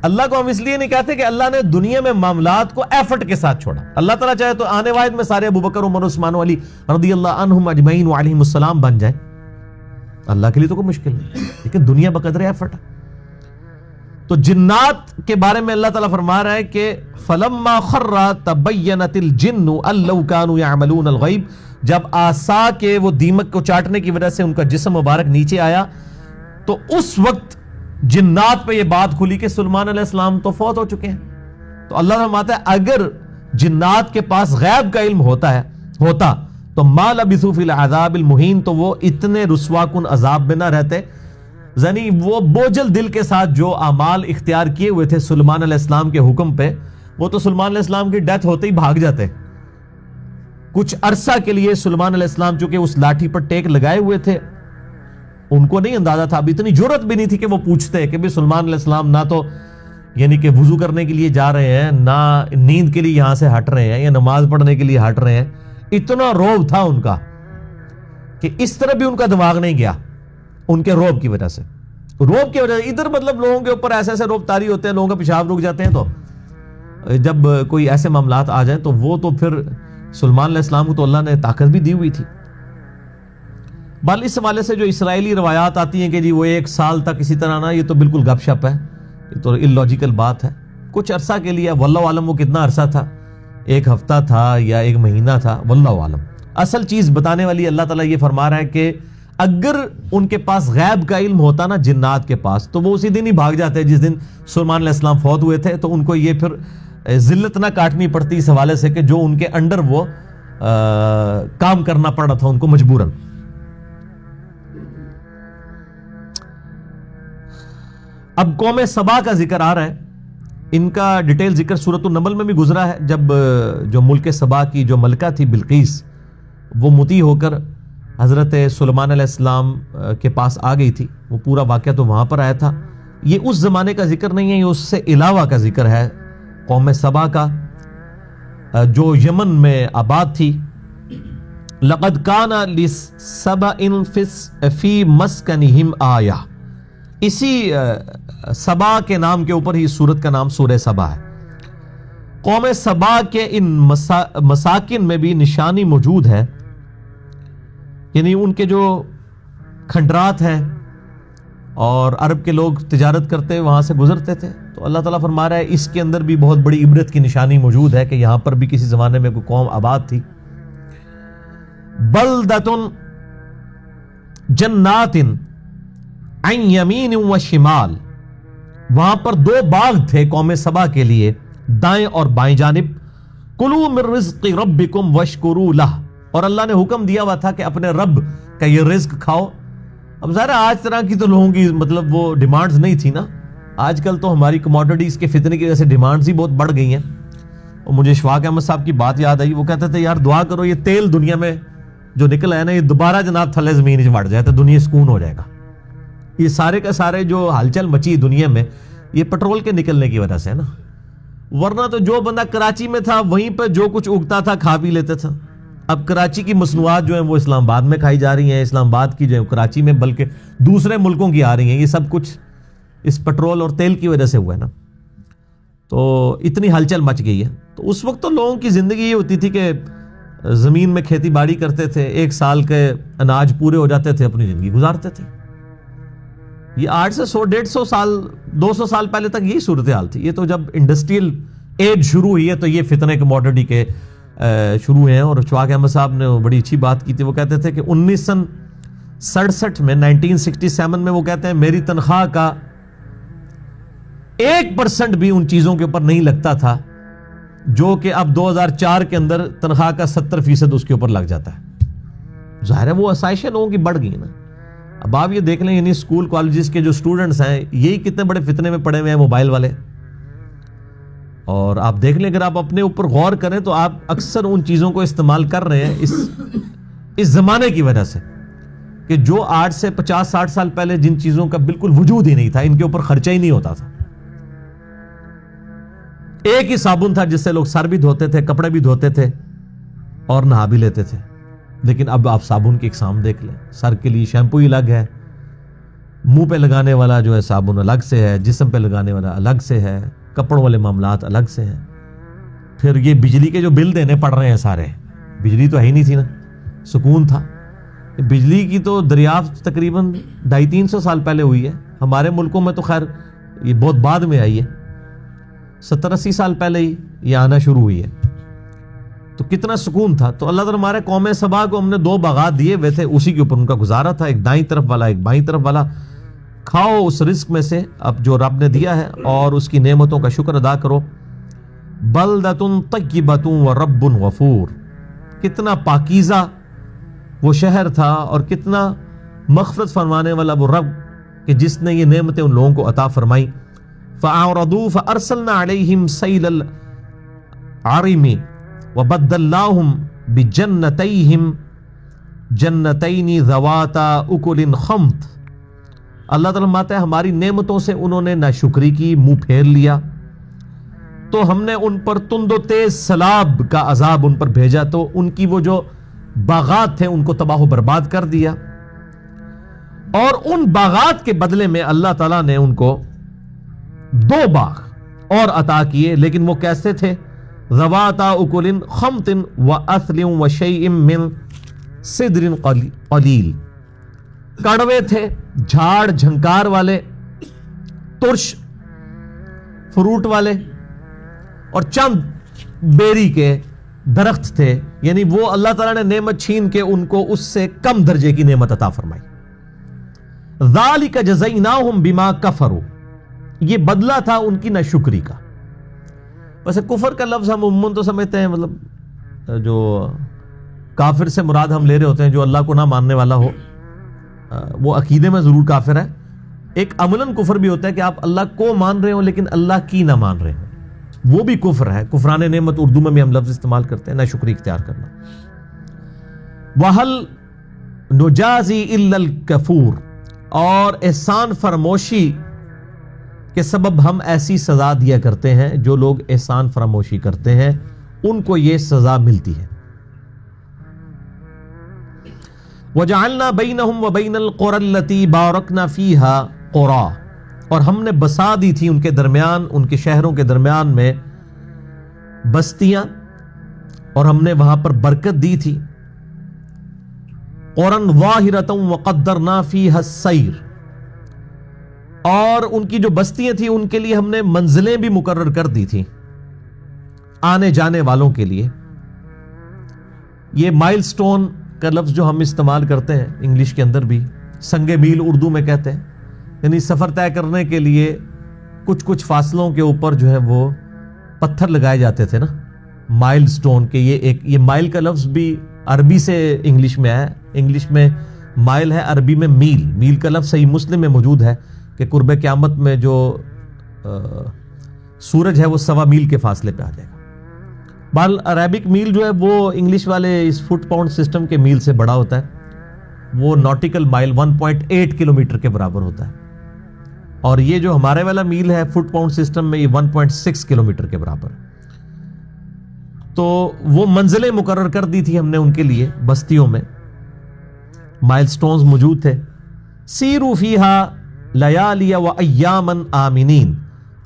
Speaker 1: اللہ کو ہم اس لیے نہیں کہتے کہ اللہ نے دنیا میں معاملات کو ایفرٹ کے ساتھ چھوڑا. اللہ تعالیٰ چاہے تو آنے واحد میں سارے ابو بکر, عمر, عثمان و علی رضی اللہ عنہم اجمعین وعلیہم السلام بن جائیں. اللہ کے لیے تو کوئی مشکل نہیں, لیکن دنیا بقدر ایفرٹ ہے. تو جنات کے بارے میں اللہ تعالیٰ فرما رہا ہے کہ فلما خر تبینت الجن ان لو كانوا يعملون الغیب. جب آسا کے وہ دیمک کو چاٹنے کی وجہ سے ان کا جسم مبارک نیچے آیا تو اس وقت جنات پہ یہ بات کھلی کہ سلیمان علیہ السلام تو فوت ہو چکے ہیں. تو اللہ فرماتا ہے اگر جنات کے پاس غیب کا علم ہوتا تو ما لبثوا فی العذاب المہین, تو وہ اتنے رسوا کن عذاب میں نہ رہتے. یعنی وہ بوجھل دل کے ساتھ جو اعمال اختیار کیے ہوئے تھے سلیمان علیہ السلام کے حکم پہ, وہ تو سلیمان علیہ السلام کی ڈیتھ ہوتے ہی بھاگ جاتے. کچھ عرصہ کے لیے سلیمان علیہ السلام چونکہ اس لاٹھی پر ٹیک لگائے ہوئے تھے, ان کو نہیں اندازہ تھا, اب اتنی جرت بھی نہیں تھی کہ وہ پوچھتے کہ بھی سلیمان علیہ السلام نہ تو یعنی کہ وضو کرنے کے لیے جا رہے ہیں, نہ نیند کے لیے یہاں سے ہٹ رہے ہیں, یا نماز پڑھنے کے لیے ہٹ رہے ہیں. اتنا روب تھا ان کا کہ اس طرح بھی ان کا دماغ نہیں گیا ان کے روب کی وجہ سے. روب کی وجہ سے ادھر مطلب لوگوں کے اوپر ایسے ایسے روب طاری ہوتے ہیں, لوگوں کا پیشاب رک جاتے ہیں. تو جب کوئی ایسے معاملات آ جائیں تو وہ تو پھر سلیمان علیہ السلام کو تو اللہ نے طاقت بھی دی ہوئی تھی. بل اس حوالے سے جو اسرائیلی روایات آتی ہیں کہ جی وہ 1 سال تک اسی طرح نا, یہ تو بالکل گپ شپ ہے, یہ تو اللاجیکل بات ہے. کچھ عرصہ کے لیے واللہ عالم وہ کتنا عرصہ تھا, 1 ہفتہ تھا یا 1 مہینہ تھا, واللہ عالم. اصل چیز بتانے والی اللہ تعالیٰ یہ فرما رہا ہے کہ اگر ان کے پاس غیب کا علم ہوتا نا جنات کے پاس, تو وہ اسی دن ہی بھاگ جاتے جس دن سلیمان علیہ السلام فوت ہوئے تھے. تو ان کو یہ پھر ذلت نہ کاٹنی پڑتی اس حوالے سے کہ جو ان کے انڈر وہ کام کرنا پڑ رہا تھا ان کو مجبوراً. اب قوم سبا کا ذکر آ رہا ہے. ان کا ڈیٹیل ذکر سورۃ النمل میں بھی گزرا ہے. جب جو ملک سبا کی جو ملکہ تھی بلقیس, وہ مطیع ہو کر حضرت سلیمان علیہ السلام کے پاس آ گئی تھی. وہ پورا واقعہ تو وہاں پر آیا تھا. یہ اس زمانے کا ذکر نہیں ہے, یہ اس سے علاوہ کا ذکر ہے قوم سبا کا جو یمن میں آباد تھی. لقد کان لسبأ فی مسکنہم آیہ. اسی سبا کے نام کے اوپر ہی سورت کا نام سورہ سبا ہے. قوم سبا کے ان مساکن میں بھی نشانی موجود ہے, یعنی ان کے جو کھنڈرات ہیں اور عرب کے لوگ تجارت کرتے وہاں سے گزرتے تھے. تو اللہ تعالیٰ فرما رہا ہے اس کے اندر بھی بہت بڑی عبرت کی نشانی موجود ہے کہ یہاں پر بھی کسی زمانے میں کوئی قوم آباد تھی. بلدتن جنات عن یمین و شمال. وہاں پر 2 باغ تھے قوم سبا کے لیے, دائیں اور بائیں جانب. کلوا من رزق ربکم واشکروا لہ. اور اللہ نے حکم دیا ہوا تھا کہ اپنے رب کا یہ رزق کھاؤ. اب ظاہر آج طرح کی تو لوگوں کی مطلب وہ ڈیمانڈز نہیں تھی نا. آج کل تو ہماری کموڈیٹیز کے فتنے کی وجہ سے ڈیمانڈز ہی بہت بڑھ گئی ہیں. اور مجھے اشفاق احمد صاحب کی بات یاد آئی, وہ کہتے تھے یار دعا کرو یہ تیل دنیا میں جو نکلا ہے نا, یہ دوبارہ جناب تھلے زمین وڑ جائے تو دنیا سکون ہو جائے گا. یہ سارے کا سارے جو ہلچل مچی دنیا میں, یہ پٹرول کے نکلنے کی وجہ سے ہے نا. ورنہ تو جو بندہ کراچی میں تھا وہیں پہ جو کچھ اگتا تھا کھا پی لیتا تھا. اب کراچی کی مصنوعات جو ہیں وہ اسلام آباد میں کھائی جا رہی ہیں, اسلام آباد کی جو ہے کراچی میں بلکہ دوسرے ملکوں کی آ رہی ہیں. یہ سب کچھ اس پٹرول اور تیل کی وجہ سے ہوا ہے نا. تو اتنی ہلچل مچ گئی ہے. تو اس وقت تو لوگوں کی زندگی یہ ہوتی تھی کہ زمین میں کھیتی باڑی کرتے تھے, 1 سال کے اناج پورے ہو جاتے تھے, اپنی زندگی گزارتے تھے. یہ 8 سے 100 150 سال 200 سال پہلے تک یہی صورتحال تھی. یہ تو جب انڈسٹریل ایج شروع ہوئی ہے تو یہ فتنے کموڈیٹی کے شروع ہیں، اور اشفاق احمد صاحب نے بڑی اچھی بات کی تھی. وہ کہتے تھے کہ 1967 میں 1967 میں وہ کہتے ہیں میری تنخواہ کا 1% بھی ان چیزوں کے اوپر نہیں لگتا تھا جو کہ اب 2004 کے اندر تنخواہ کا 70% اس کے اوپر لگ جاتا ہے. ظاہر ہے وہ آسائشیں لوگوں کی بڑھ گئی نا. اب آپ یہ دیکھ لیں یعنی اسکول کالجز کے جو اسٹوڈنٹس ہیں یہی کتنے بڑے فتنے میں پڑے ہوئے ہیں موبائل والے. اور آپ دیکھ لیں اگر آپ اپنے اوپر غور کریں تو آپ اکثر ان چیزوں کو استعمال کر رہے ہیں اس زمانے کی وجہ سے کہ جو آج سے 50-60 سال پہلے جن چیزوں کا بالکل وجود ہی نہیں تھا، ان کے اوپر خرچہ ہی نہیں ہوتا تھا. ایک ہی صابن تھا جس سے لوگ سر بھی دھوتے تھے، کپڑے بھی دھوتے تھے اور نہا بھی لیتے تھے. لیکن اب آپ صابن کی اقسام دیکھ لیں. سر کے لیے شیمپو ہی الگ ہے، منہ پہ لگانے والا جو ہے صابن الگ سے ہے، جسم پہ لگانے والا الگ سے ہے، کپڑوں والے معاملات الگ سے ہیں. پھر یہ بجلی کے جو بل دینے پڑ رہے ہیں سارے، بجلی تو ہے ہی نہیں تھی نا، سکون تھا. بجلی کی تو دریافت تقریباً 250-300 سال پہلے ہوئی ہے. ہمارے ملکوں میں تو خیر یہ بہت بعد میں آئی ہے، 70-80 سال پہلے ہی یہ آنا شروع ہوئی ہے. تو کتنا سکون تھا. تو اللہ تعالیٰ ہمارے قوم سبا کو ہم نے 2 باغات دیے ہوئے تھے، اسی کے اوپر ان کا گزارا تھا، ایک دائیں طرف والا ایک بائیں طرف والا. کھاؤ اس رزق میں سے اب جو رب نے دیا ہے اور اس کی نعمتوں کا شکر ادا کرو. بلدۃ طیبۃ ورب غفور. کتنا پاکیزہ وہ شہر تھا اور کتنا مغفرت فرمانے والا وہ رب کہ جس نے یہ نعمتیں ان لوگوں کو عطا فرمائی. فأعرضوا فأرسلنا عليهم سيل العرم وبدلناهم بجنتيهم جنتين ذواتا أكل خمط. اللہ تعالیٰ فرماتا ہے ہماری نعمتوں سے انہوں نے ناشکری کی، منہ پھیر لیا، تو ہم نے ان پر تند و تیز سیلاب کا عذاب ان پر بھیجا، تو ان کی وہ جو باغات تھے ان کو تباہ و برباد کر دیا. اور ان باغات کے بدلے میں اللہ تعالیٰ نے ان کو 2 باغ اور عطا کیے. لیکن وہ کیسے تھے؟ ذواتا اکل خمط واثل وشیء من صدر قلیل. کڑوے تھے، جھاڑ جھنکار والے، ترش فروٹ والے، اور چند بیری کے درخت تھے. یعنی وہ اللہ تعالیٰ نے نعمت چھین کے ان کو اس سے کم درجے کی نعمت عطا فرمائی. ذالک جزیناہم بما کفروا. یہ بدلہ تھا ان کی ناشکری کا. ویسے کفر کا لفظ ہم عموماً تو سمجھتے ہیں مطلب جو کافر سے مراد ہم لے رہے ہوتے ہیں جو اللہ کو نہ ماننے والا ہو، وہ عقیدے میں ضرور کافر ہے. ایک عملاً کفر بھی ہوتا ہے کہ آپ اللہ کو مان رہے ہو لیکن اللہ کی نہ مان رہے ہو، وہ بھی کفر ہے. کفران نعمت اردو میں بھی ہم لفظ استعمال کرتے ہیں، ناشکری اختیار کرنا. وَهَلْ نُجَازِي إِلَّا الْكَفُورِ. اور احسان فراموشی کے سبب ہم ایسی سزا دیا کرتے ہیں جو لوگ احسان فراموشی کرتے ہیں ان کو یہ سزا ملتی ہے. وَجَعَلْنَا بَيْنَهُمْ وَبَيْنَ الْقُرَى الَّتِي بَارَكْنَا فِيهَا قُرَى. اور ہم نے بسا دی تھی ان کے درمیان، ان کے شہروں کے درمیان میں بستیاں، اور ہم نے وہاں پر برکت دی تھی. قُرًى ظَاهِرَةً وَقَدَّرْنَا فِيهَا السَّيْرَ. اور ان کی جو بستیاں تھیں ان کے لیے ہم نے منزلیں بھی مقرر کر دی تھی آنے جانے والوں کے لیے. یہ مائل سٹون کا لفظ جو ہم استعمال کرتے ہیں انگلش کے اندر بھی، سنگ میل اردو میں کہتے ہیں. یعنی سفر طے کرنے کے لیے کچھ فاصلوں کے اوپر جو ہے وہ پتھر لگائے جاتے تھے نا، مائل سٹون کے. یہ مائل کا لفظ بھی عربی سے انگلش میں آیا. انگلش میں مائل ہے، عربی میں میل. میل کا لفظ صحیح مسلم میں موجود ہے کہ قرب قیامت میں جو سورج ہے وہ 1.25 میل کے فاصلے پہ آ جائے گا. بال عربک میل جو ہے وہ انگلش والے اس فٹ پاؤنڈ سسٹم کے میل سے بڑا ہوتا ہے. وہ ناٹیکل مائل 1.8 کلومیٹر کے برابر ہوتا ہے، اور یہ جو ہمارے والا میل ہے فٹ پاؤنڈ سسٹم میں یہ 1.6 کلومیٹر کے برابر. تو وہ منزلیں مقرر کر دی تھی ہم نے ان کے لیے بستیوں میں، مائل سٹونز موجود تھے. سیروا فیہا لیالی و ایامن آمینین.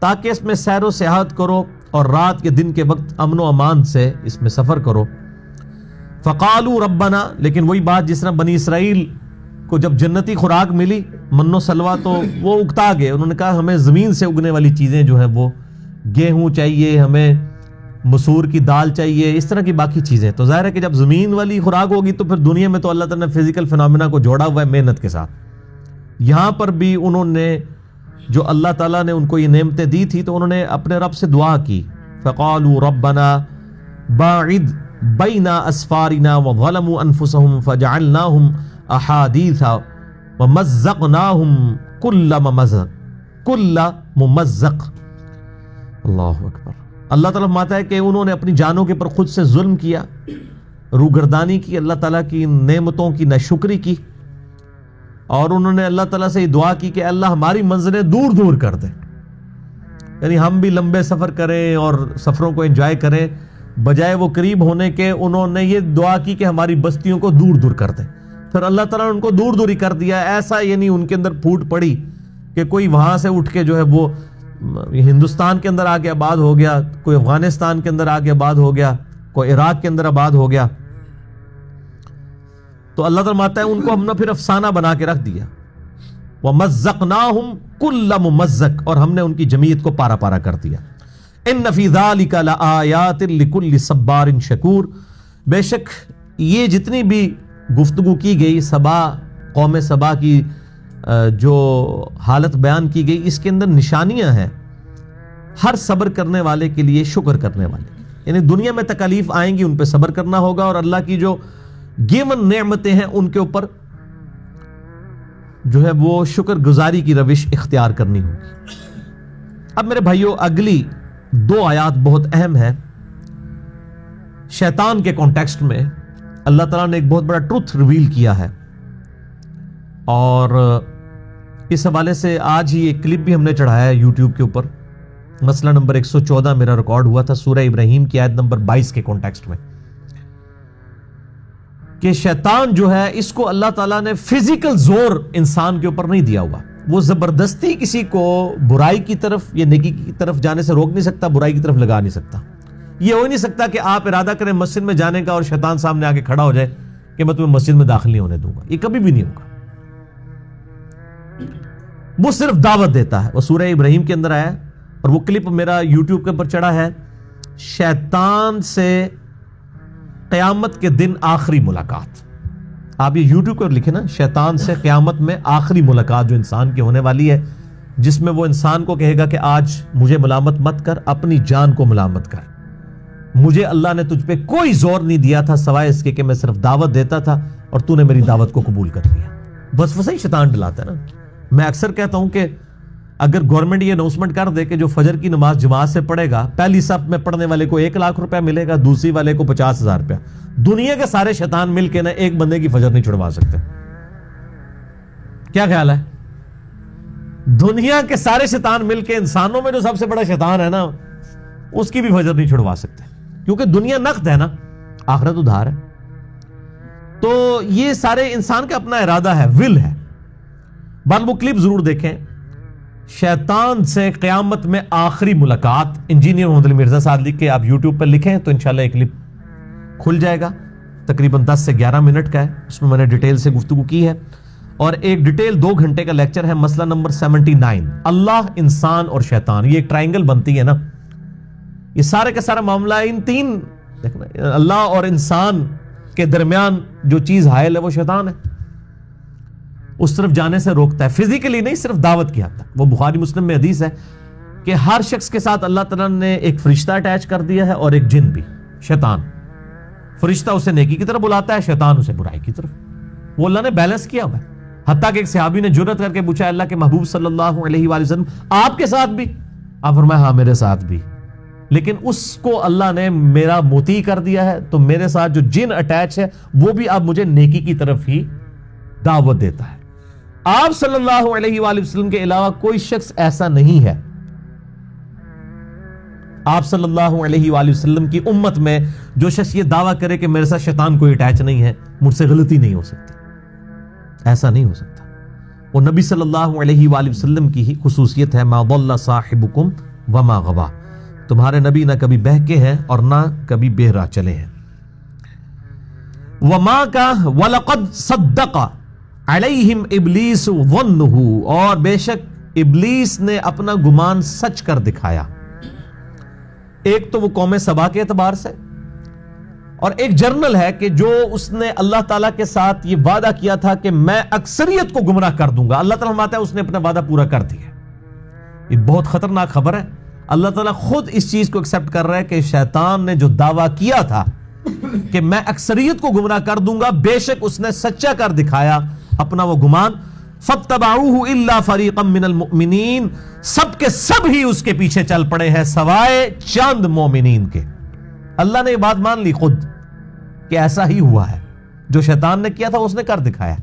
Speaker 1: تاکہ اس میں سیر و سیاحت کرو اور رات کے دن کے وقت امن و امان سے اس میں سفر کرو. فقالوا ربنا. لیکن وہی بات جس طرح بنی اسرائیل کو جب جنتی خوراک ملی من و سلوا تو وہ اکتا گئے. انہوں نے کہا ہمیں زمین سے اگنے والی چیزیں جو ہیں وہ گیہوں چاہیے، ہمیں مسور کی دال چاہیے، اس طرح کی باقی چیزیں. تو ظاہر ہے کہ جب زمین والی خوراک ہوگی تو پھر دنیا میں تو اللہ تعالیٰ نے فزیکل فنامنا کو جوڑا ہوا ہے محنت کے ساتھ. یہاں پر بھی انہوں نے جو اللہ تعالیٰ نے ان کو یہ نعمتیں دی تھی تو انہوں نے اپنے رب سے دعا کی. فقالوا ربنا باعد بین اسفارنا وظلموا انفسهم فجعلناهم احادیث ومزقناهم کل ممزق. اللہ اکبر. اللہ تعالیٰ فرماتا ہے کہ انہوں نے اپنی جانوں کے اوپر خود سے ظلم کیا، روگردانی کی، اللہ تعالیٰ کی نعمتوں کی ناشکری کی، اور انہوں نے اللہ تعالیٰ سے یہ دعا کی کہ اللہ ہماری منزلیں دور دور کر دے، یعنی ہم بھی لمبے سفر کریں اور سفروں کو انجوائے کریں، بجائے وہ قریب ہونے کے انہوں نے یہ دعا کی کہ ہماری بستیوں کو دور دور کر دے. پھر اللہ تعالیٰ نے ان کو دور دور ہی کر دیا. ایسا یعنی ان کے اندر پھوٹ پڑی کہ کوئی وہاں سے اٹھ کے جو ہے وہ ہندوستان کے اندر آ کے آباد ہو گیا، کوئی افغانستان کے اندر آ کے آباد ہو گیا، کوئی عراق کے اندر آباد ہو گیا. تو اللہ تعالیٰ ماتا ہے ان کو ہم نے پھر افسانہ بنا کے رکھ دیا. وَمَزَّقْنَاهُمْ كُلَّ مُمَزَّقٍ، اور ہم نے ان کی جمیعت کو پارا پارا کر دیا. اِنَّ فِي ذَلِكَ لَآيَاتٍ لِكُلِّ صَبَّارٍ شَكُورٍ، بے شک یہ جتنی بھی گفتگو کی گئی سبا، قوم سبا کی جو حالت بیان کی گئی، اس کے اندر نشانیاں ہیں ہر صبر کرنے والے کے لیے، شکر کرنے والے. یعنی دنیا میں تکالیف آئیں گی، ان پہ صبر کرنا ہوگا، اور اللہ کی جو گیون نعمتیں ہیں ان کے اوپر جو ہے وہ شکر گزاری کی روش اختیار کرنی ہوگی. اب میرے بھائیوں اگلی 2 آیات بہت اہم ہے. شیطان کے کانٹیکسٹ میں اللہ تعالیٰ نے ایک بہت بڑا ٹروتھ ریویل کیا ہے، اور اس حوالے سے آج ہی ایک کلپ بھی ہم نے چڑھایا ہے یوٹیوب کے اوپر. مسئلہ نمبر 114 میرا ریکارڈ ہوا تھا سورہ ابراہیم کی آیت نمبر 22 کے کانٹیکسٹ میں، کہ شیطان جو ہے اس کو اللہ تعالیٰ نے فزیکل زور انسان کے اوپر نہیں دیا ہوا. وہ زبردستی کسی کو برائی کی طرف یا نیکی کی طرف جانے سے روک نہیں سکتا، برائی کی طرف لگا نہیں سکتا. یہ ہو نہیں سکتا کہ آپ ارادہ کریں مسجد میں جانے کا اور شیطان سامنے آ کے کھڑا ہو جائے کہ میں تمہیں مسجد میں داخل نہیں ہونے دوں گا. یہ کبھی بھی نہیں ہوگا. وہ صرف دعوت دیتا ہے. وہ سورہ ابراہیم کے اندر آیا ہے، اور وہ کلپ میرا یوٹیوب کے اوپر چڑھا ہے. شیطان سے قیامت کے دن آخری ملاقات. آپ یہ یوٹیوب پر لکھیں نا، شیطان سے قیامت میں آخری ملاقات جو انسان کی ہونے والی ہے، جس میں وہ انسان کو کہے گا کہ آج مجھے ملامت مت کر، اپنی جان کو ملامت کر. مجھے اللہ نے تجھ پہ کوئی زور نہیں دیا تھا سوائے اس کے کہ میں صرف دعوت دیتا تھا، اور تو نے میری دعوت کو قبول کر لیا. بس ویسے ہی شیطان ڈلاتا ہے نا. میں اکثر کہتا ہوں کہ اگر گورنمنٹ یہ اناؤنسمنٹ کر دے کہ جو فجر کی نماز جماعت سے پڑھے گا، پہلی صف میں پڑھنے والے کو 1 لاکھ روپے ملے گا، دوسری والے کو 50,000 روپیہ. دنیا کے سارے شیطان مل کے نا ایک بندے کی فجر نہیں چھڑوا سکتے. کیا خیال ہے؟ دنیا کے سارے شیطان مل کے انسانوں میں جو سب سے بڑا شیطان ہے نا، اس کی بھی فجر نہیں چھڑوا سکتے، کیونکہ دنیا نقد ہے نا، آخرت ادھار ہے. تو یہ سارے انسان کا اپنا ارادہ ہے، ول ہے. بال وہ کلپ ضرور دیکھیں. شیطان سے قیامت میں آخری ملاقات. انجینئر محمد علی مرزا صاحب لکھ کے آپ یوٹیوب پر لکھیں تو انشاءاللہ ایک کلپ کھل جائے گا، تقریباً 10 سے 11 منٹ کا ہے. اس میں نے ڈیٹیل سے گفتگو کی ہے، اور ایک ڈیٹیل 2 گھنٹے کا لیکچر ہے. مسئلہ نمبر 79، اللہ، انسان اور شیطان. یہ ایک ٹرائنگل بنتی ہے نا. یہ سارے کا سارا معاملہ ان 3 دیکھنا، اللہ اور انسان کے درمیان جو چیز حائل ہے وہ شیطان ہے. اس طرف جانے سے روکتا ہے، فزیکلی نہیں، صرف دعوت کی حد تک. وہ بخاری مسلم میں حدیث ہے کہ ہر شخص کے ساتھ اللہ تعالیٰ نے ایک فرشتہ اٹیچ کر دیا ہے اور ایک جن بھی، شیطان. فرشتہ اسے نیکی کی طرف بلاتا ہے، شیطان اسے برائی کی طرف. وہ اللہ نے بیلنس کیا ہوا ہے. حتیٰ کہ ایک صحابی نے جرأت کر کے پوچھا، اللہ کے محبوب صلی اللہ علیہ وآلہ وسلم آپ کے ساتھ بھی؟ آپ فرمایا ہاں میرے ساتھ بھی، لیکن اس کو اللہ نے میرا موتی کر دیا ہے، تو میرے ساتھ جو جن اٹیچ ہے وہ بھی اب مجھے نیکی کی طرف ہی دعوت دیتا ہے. آپ صلی اللہ علیہ وآلہ وسلم کے علاوہ کوئی شخص ایسا نہیں ہے. آپ صلی اللہ علیہ وآلہ وسلم کی امت میں جو شخص یہ دعویٰ کرے کہ میرے ساتھ شیطان کوئی اٹیچ نہیں ہے، مجھ سے غلطی نہیں ہو سکتی، ایسا نہیں ہو سکتا. وہ نبی صلی اللہ علیہ وآلہ وسلم کی ہی خصوصیت ہے، ما ضل صاحبکم وما غوا. تمہارے نبی نہ کبھی بہکے ہیں اور نہ کبھی بے راہ چلے ہیں. وما کا وَلَقَدْ صَدَّقَ علیہم ابلیس ظنہ، اور بے شک ابلیس نے اپنا گمان سچ کر دکھایا. ایک تو وہ قوم سبا کے اعتبار سے، اور ایک جرنل ہے کہ جو اس نے اللہ تعالیٰ کے ساتھ یہ وعدہ کیا تھا کہ میں اکثریت کو گمراہ کر دوں گا، اللہ تعالیٰ فرماتا ہے اس نے اپنا وعدہ پورا کر دیا۔ یہ بہت خطرناک خبر ہے۔ اللہ تعالیٰ خود اس چیز کو ایکسپٹ کر رہا ہے کہ شیطان نے جو دعویٰ کیا تھا کہ میں اکثریت کو گمراہ کر دوں گا، بے شک اس نے سچا کر دکھایا اپنا وہ گمان۔ فَاتَّبَعُوهُ إِلَّا فَرِيقًا مِّنَ الْمُؤْمِنِينَ، سب کے سب ہی اس کے پیچھے چل پڑے ہیں سوائے چند مومنین کے۔ اللہ نے یہ بات مان لی خود کہ ایسا ہی ہوا ہے، جو شیطان نے کیا تھا اس نے کر دکھایا۔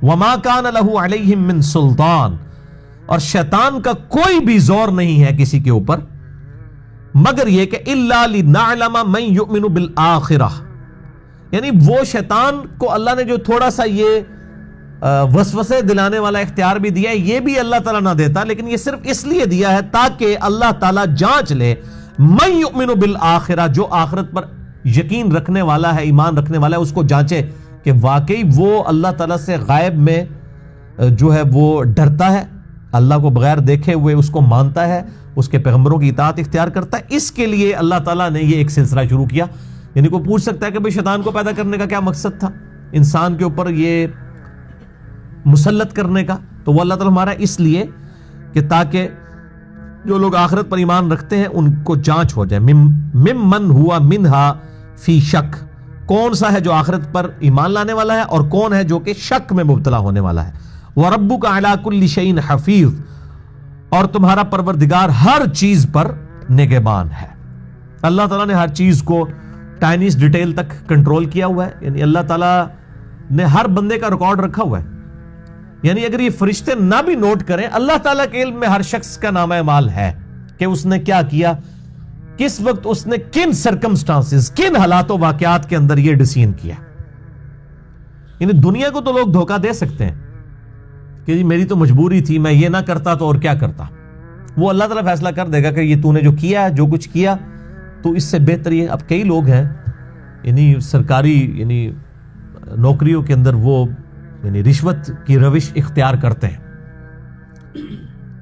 Speaker 1: وَمَا كَانَ لَهُ عَلَيْهِم مِّن سُلْطَان، اور شیطان کا کوئی بھی زور نہیں ہے کسی کے اوپر، مگر یہ کہ إِلَّا لِنَعْلَمَ مَن يُؤْمِنُ بِالْآخِرَةِ، یعنی وہ شیطان کو اللہ نے جو تھوڑا سا یہ وسوسے دلانے والا اختیار بھی دیا ہے، یہ بھی اللہ تعالیٰ نہ دیتا، لیکن یہ صرف اس لیے دیا ہے تاکہ اللہ تعالیٰ جانچ لے من یؤمن بالآخرہ، جو آخرت پر یقین رکھنے والا ہے، ایمان رکھنے والا ہے، اس کو جانچے کہ واقعی وہ اللہ تعالیٰ سے غائب میں جو ہے وہ ڈرتا ہے، اللہ کو بغیر دیکھے ہوئے اس کو مانتا ہے، اس کے پیغمبروں کی اطاعت اختیار کرتا ہے۔ اس کے لیے اللہ تعالیٰ نے یہ ایک سلسلہ شروع کیا۔ یعنی کوئی پوچھ سکتا ہے کہ بھئی شیطان کو پیدا کرنے کا کیا مقصد تھا، انسان کے اوپر یہ مسلط کرنے کا؟ تو وہ اللہ تعالیٰ ہمارا اس لیے کہ تاکہ جو لوگ آخرت پر ایمان رکھتے ہیں ان کو جانچ ہو جائے۔ ممن ہوا منہا فی شک، کون سا ہے جو آخرت پر ایمان لانے والا ہے اور کون ہے جو کہ شک میں مبتلا ہونے والا ہے۔ وَرَبُّكَ عَلَىٰ كُلِّ شَيْءٍ حَفِيظٌ، اور تمہارا پروردگار ہر چیز پر نگہبان ہے۔ اللہ تعالیٰ نے ہر چیز کو ٹائنیس ڈیٹیل تک کنٹرول کیا ہوا ہے، یعنی اللہ تعالیٰ نے ہر بندے کا ریکارڈ رکھا ہوا ہے۔ یعنی اگر یہ فرشتے نہ بھی نوٹ کریں، اللہ تعالیٰ کے علم میں ہر شخص کا نامہ اعمال ہے کہ اس نے کیا کیا، کس وقت اس نے کن سرکمسٹانسز، کن حالات و واقعات کے اندر یہ ڈیسیژن کیا۔ یعنی دنیا کو تو لوگ دھوکہ دے سکتے ہیں کہ جی میری تو مجبوری تھی، میں یہ نہ کرتا تو اور کیا کرتا۔ وہ اللہ تعالیٰ فیصلہ کر دے گا کہ یہ تو نے جو کیا ہے، جو کچھ کیا تو اس سے بہتر یہ۔ اب کئی لوگ ہیں یعنی سرکاری یعنی نوکریوں کے اندر وہ یعنی رشوت کی روش اختیار کرتے ہیں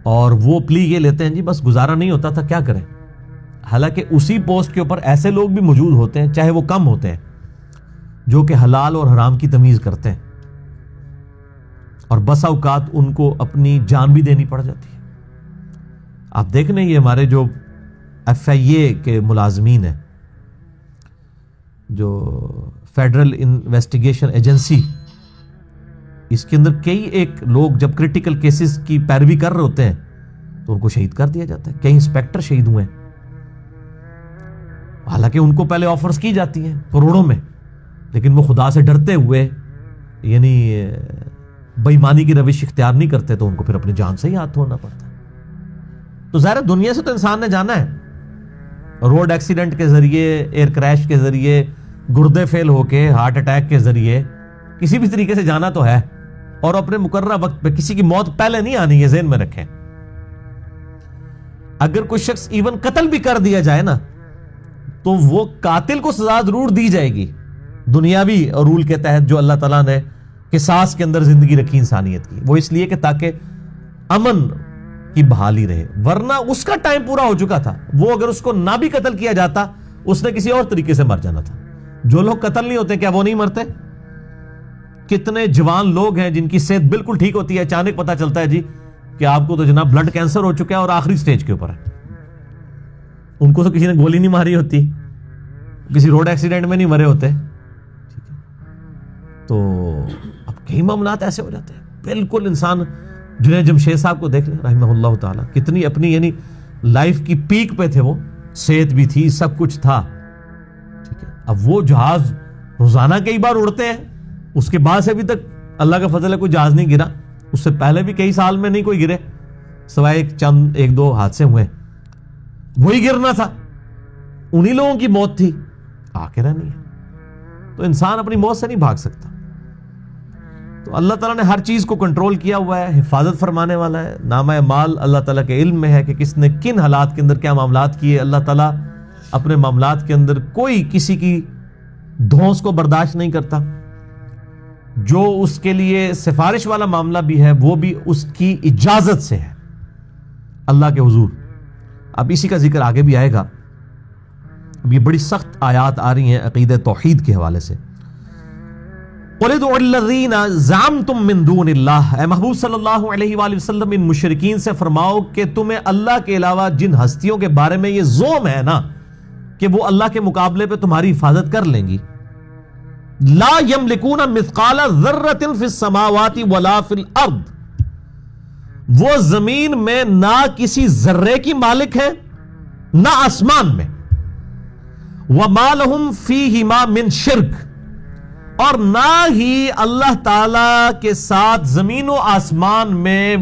Speaker 1: اور وہ پلی یہ لیتے ہیں جی بس گزارا نہیں ہوتا تھا کیا کریں۔ حالانکہ اسی پوسٹ کے اوپر ایسے لوگ بھی موجود ہوتے ہیں، چاہے وہ کم ہوتے ہیں، جو کہ حلال اور حرام کی تمیز کرتے ہیں، اور بسا اوقات ان کو اپنی جان بھی دینی پڑ جاتی ہے۔ آپ دیکھ لیں یہ ہمارے جو FIA کے ملازمین ہیں، جو فیڈرل انویسٹیگیشن ایجنسی، اس کے اندر کئی ایک لوگ جب کریٹیکل کیسز کی پیروی کر رہے ہوتے ہیں تو ان کو شہید کر دیا جاتا ہے۔ کئی انسپیکٹر شہید ہوئے ہیں، حالانکہ ان کو پہلے آفرز کی جاتی ہیں کروڑوں میں، لیکن وہ خدا سے ڈرتے ہوئے یعنی بے ایمانی کی روش اختیار نہیں کرتے تو ان کو پھر اپنی جان سے ہی ہاتھ دھونا پڑتا ہے۔ تو ظاہر دنیا سے تو انسان نے جانا ہے، روڈ ایکسیڈنٹ کے ذریعے، ایئر کریش کے ذریعے، گردے فیل ہو کے، ہارٹ اٹیک کے ذریعے، کسی بھی طریقے سے جانا تو ہے، اور اپنے مقررہ وقت پہ کسی کی موت پہلے نہیں آنی، یہ ذہن میں رکھیں۔ اگر کوئی شخص ایون قتل بھی کر دیا جائے نا تو وہ قاتل کو سزا ضرور دی جائے گی دنیاوی رول کے تحت جو اللہ تعالیٰ نے قصاص کے اندر زندگی رکھی انسانیت کی، وہ اس لیے کہ تاکہ امن کی بحالی رہے، ورنہ اس کا ٹائم پورا ہو چکا تھا۔ وہ اگر اس کو نہ بھی قتل کیا جاتا اس نے کسی اور طریقے سے مر جانا تھا۔ جو لوگ قتل نہیں ہوتے کیا وہ نہیں مرتے؟ کتنے جوان لوگ ہیں جن کی صحت بالکل ٹھیک ہوتی ہے، اچانک پتا چلتا ہے جی کہ آپ کو تو جناب بلڈ کینسر ہو چکا ہے اور آخری سٹیج کے اوپر ہے۔ ان کو تو کسی نے گولی نہیں ماری ہوتی، کسی روڈ ایکسیڈنٹ میں نہیں مرے ہوتے۔ تو اب کئی معاملات ایسے ہو جاتے ہیں بالکل۔ انسان جنید جمشید صاحب کو دیکھ لیں رحمہ اللہ تعالیٰ، کتنی اپنی یعنی لائف کی پیک پہ تھے، وہ صحت بھی تھی، سب کچھ تھا، ٹھیک ہے۔ اب وہ جہاز روزانہ کئی بار اڑتے ہیں، اس کے بعد سے ابھی تک اللہ کا فضل ہے کوئی جہاز نہیں گرا، اس سے پہلے بھی کئی سال میں نہیں کوئی گرے، سوائے ایک دو حادثے ہوئے، وہی گرنا تھا، انہی لوگوں کی موت تھی، آخرہ نہیں ہے۔ تو انسان اپنی موت سے نہیں بھاگ سکتا۔ تو اللہ تعالیٰ نے ہر چیز کو کنٹرول کیا ہوا ہے، حفاظت فرمانے والا ہے۔ نامہ مال اللہ تعالیٰ کے علم میں ہے کہ کس نے کن حالات کے اندر کیا معاملات کیے۔ اللہ تعالیٰ اپنے معاملات کے اندر کوئی کسی کی دھونس کو برداشت نہیں کرتا۔ جو اس کے لیے سفارش والا معاملہ بھی ہے وہ بھی اس کی اجازت سے ہے اللہ کے حضور۔ اب اسی کا ذکر آگے بھی آئے گا. اب یہ بڑی سخت آیات آ رہی ہیں عقیدہ توحید کے حوالے سے. قُلِ ادْعُوا الَّذِينَ زَعَمْتُم مِّن دُونِ اللَّهِ، اے محبوب صلی اللہ علیہ وآلہ وسلم ان مشرکین سے فرماؤ کہ تمہیں اللہ کے علاوہ جن ہستیوں کے بارے میں یہ زوم ہے نا کہ وہ اللہ کے مقابلے پہ تمہاری حفاظت کر لیں گی، لا یملکون مثقال ذرۃ فی السماوات ولا فی الارض، وہ زمین میں نہ کسی ذرے کی مالک ہے نہ آسمان میں، وما لہم فیہما من شرک، اور نہ ہی اللہ تعالی کے ساتھ زمین و آسمان میں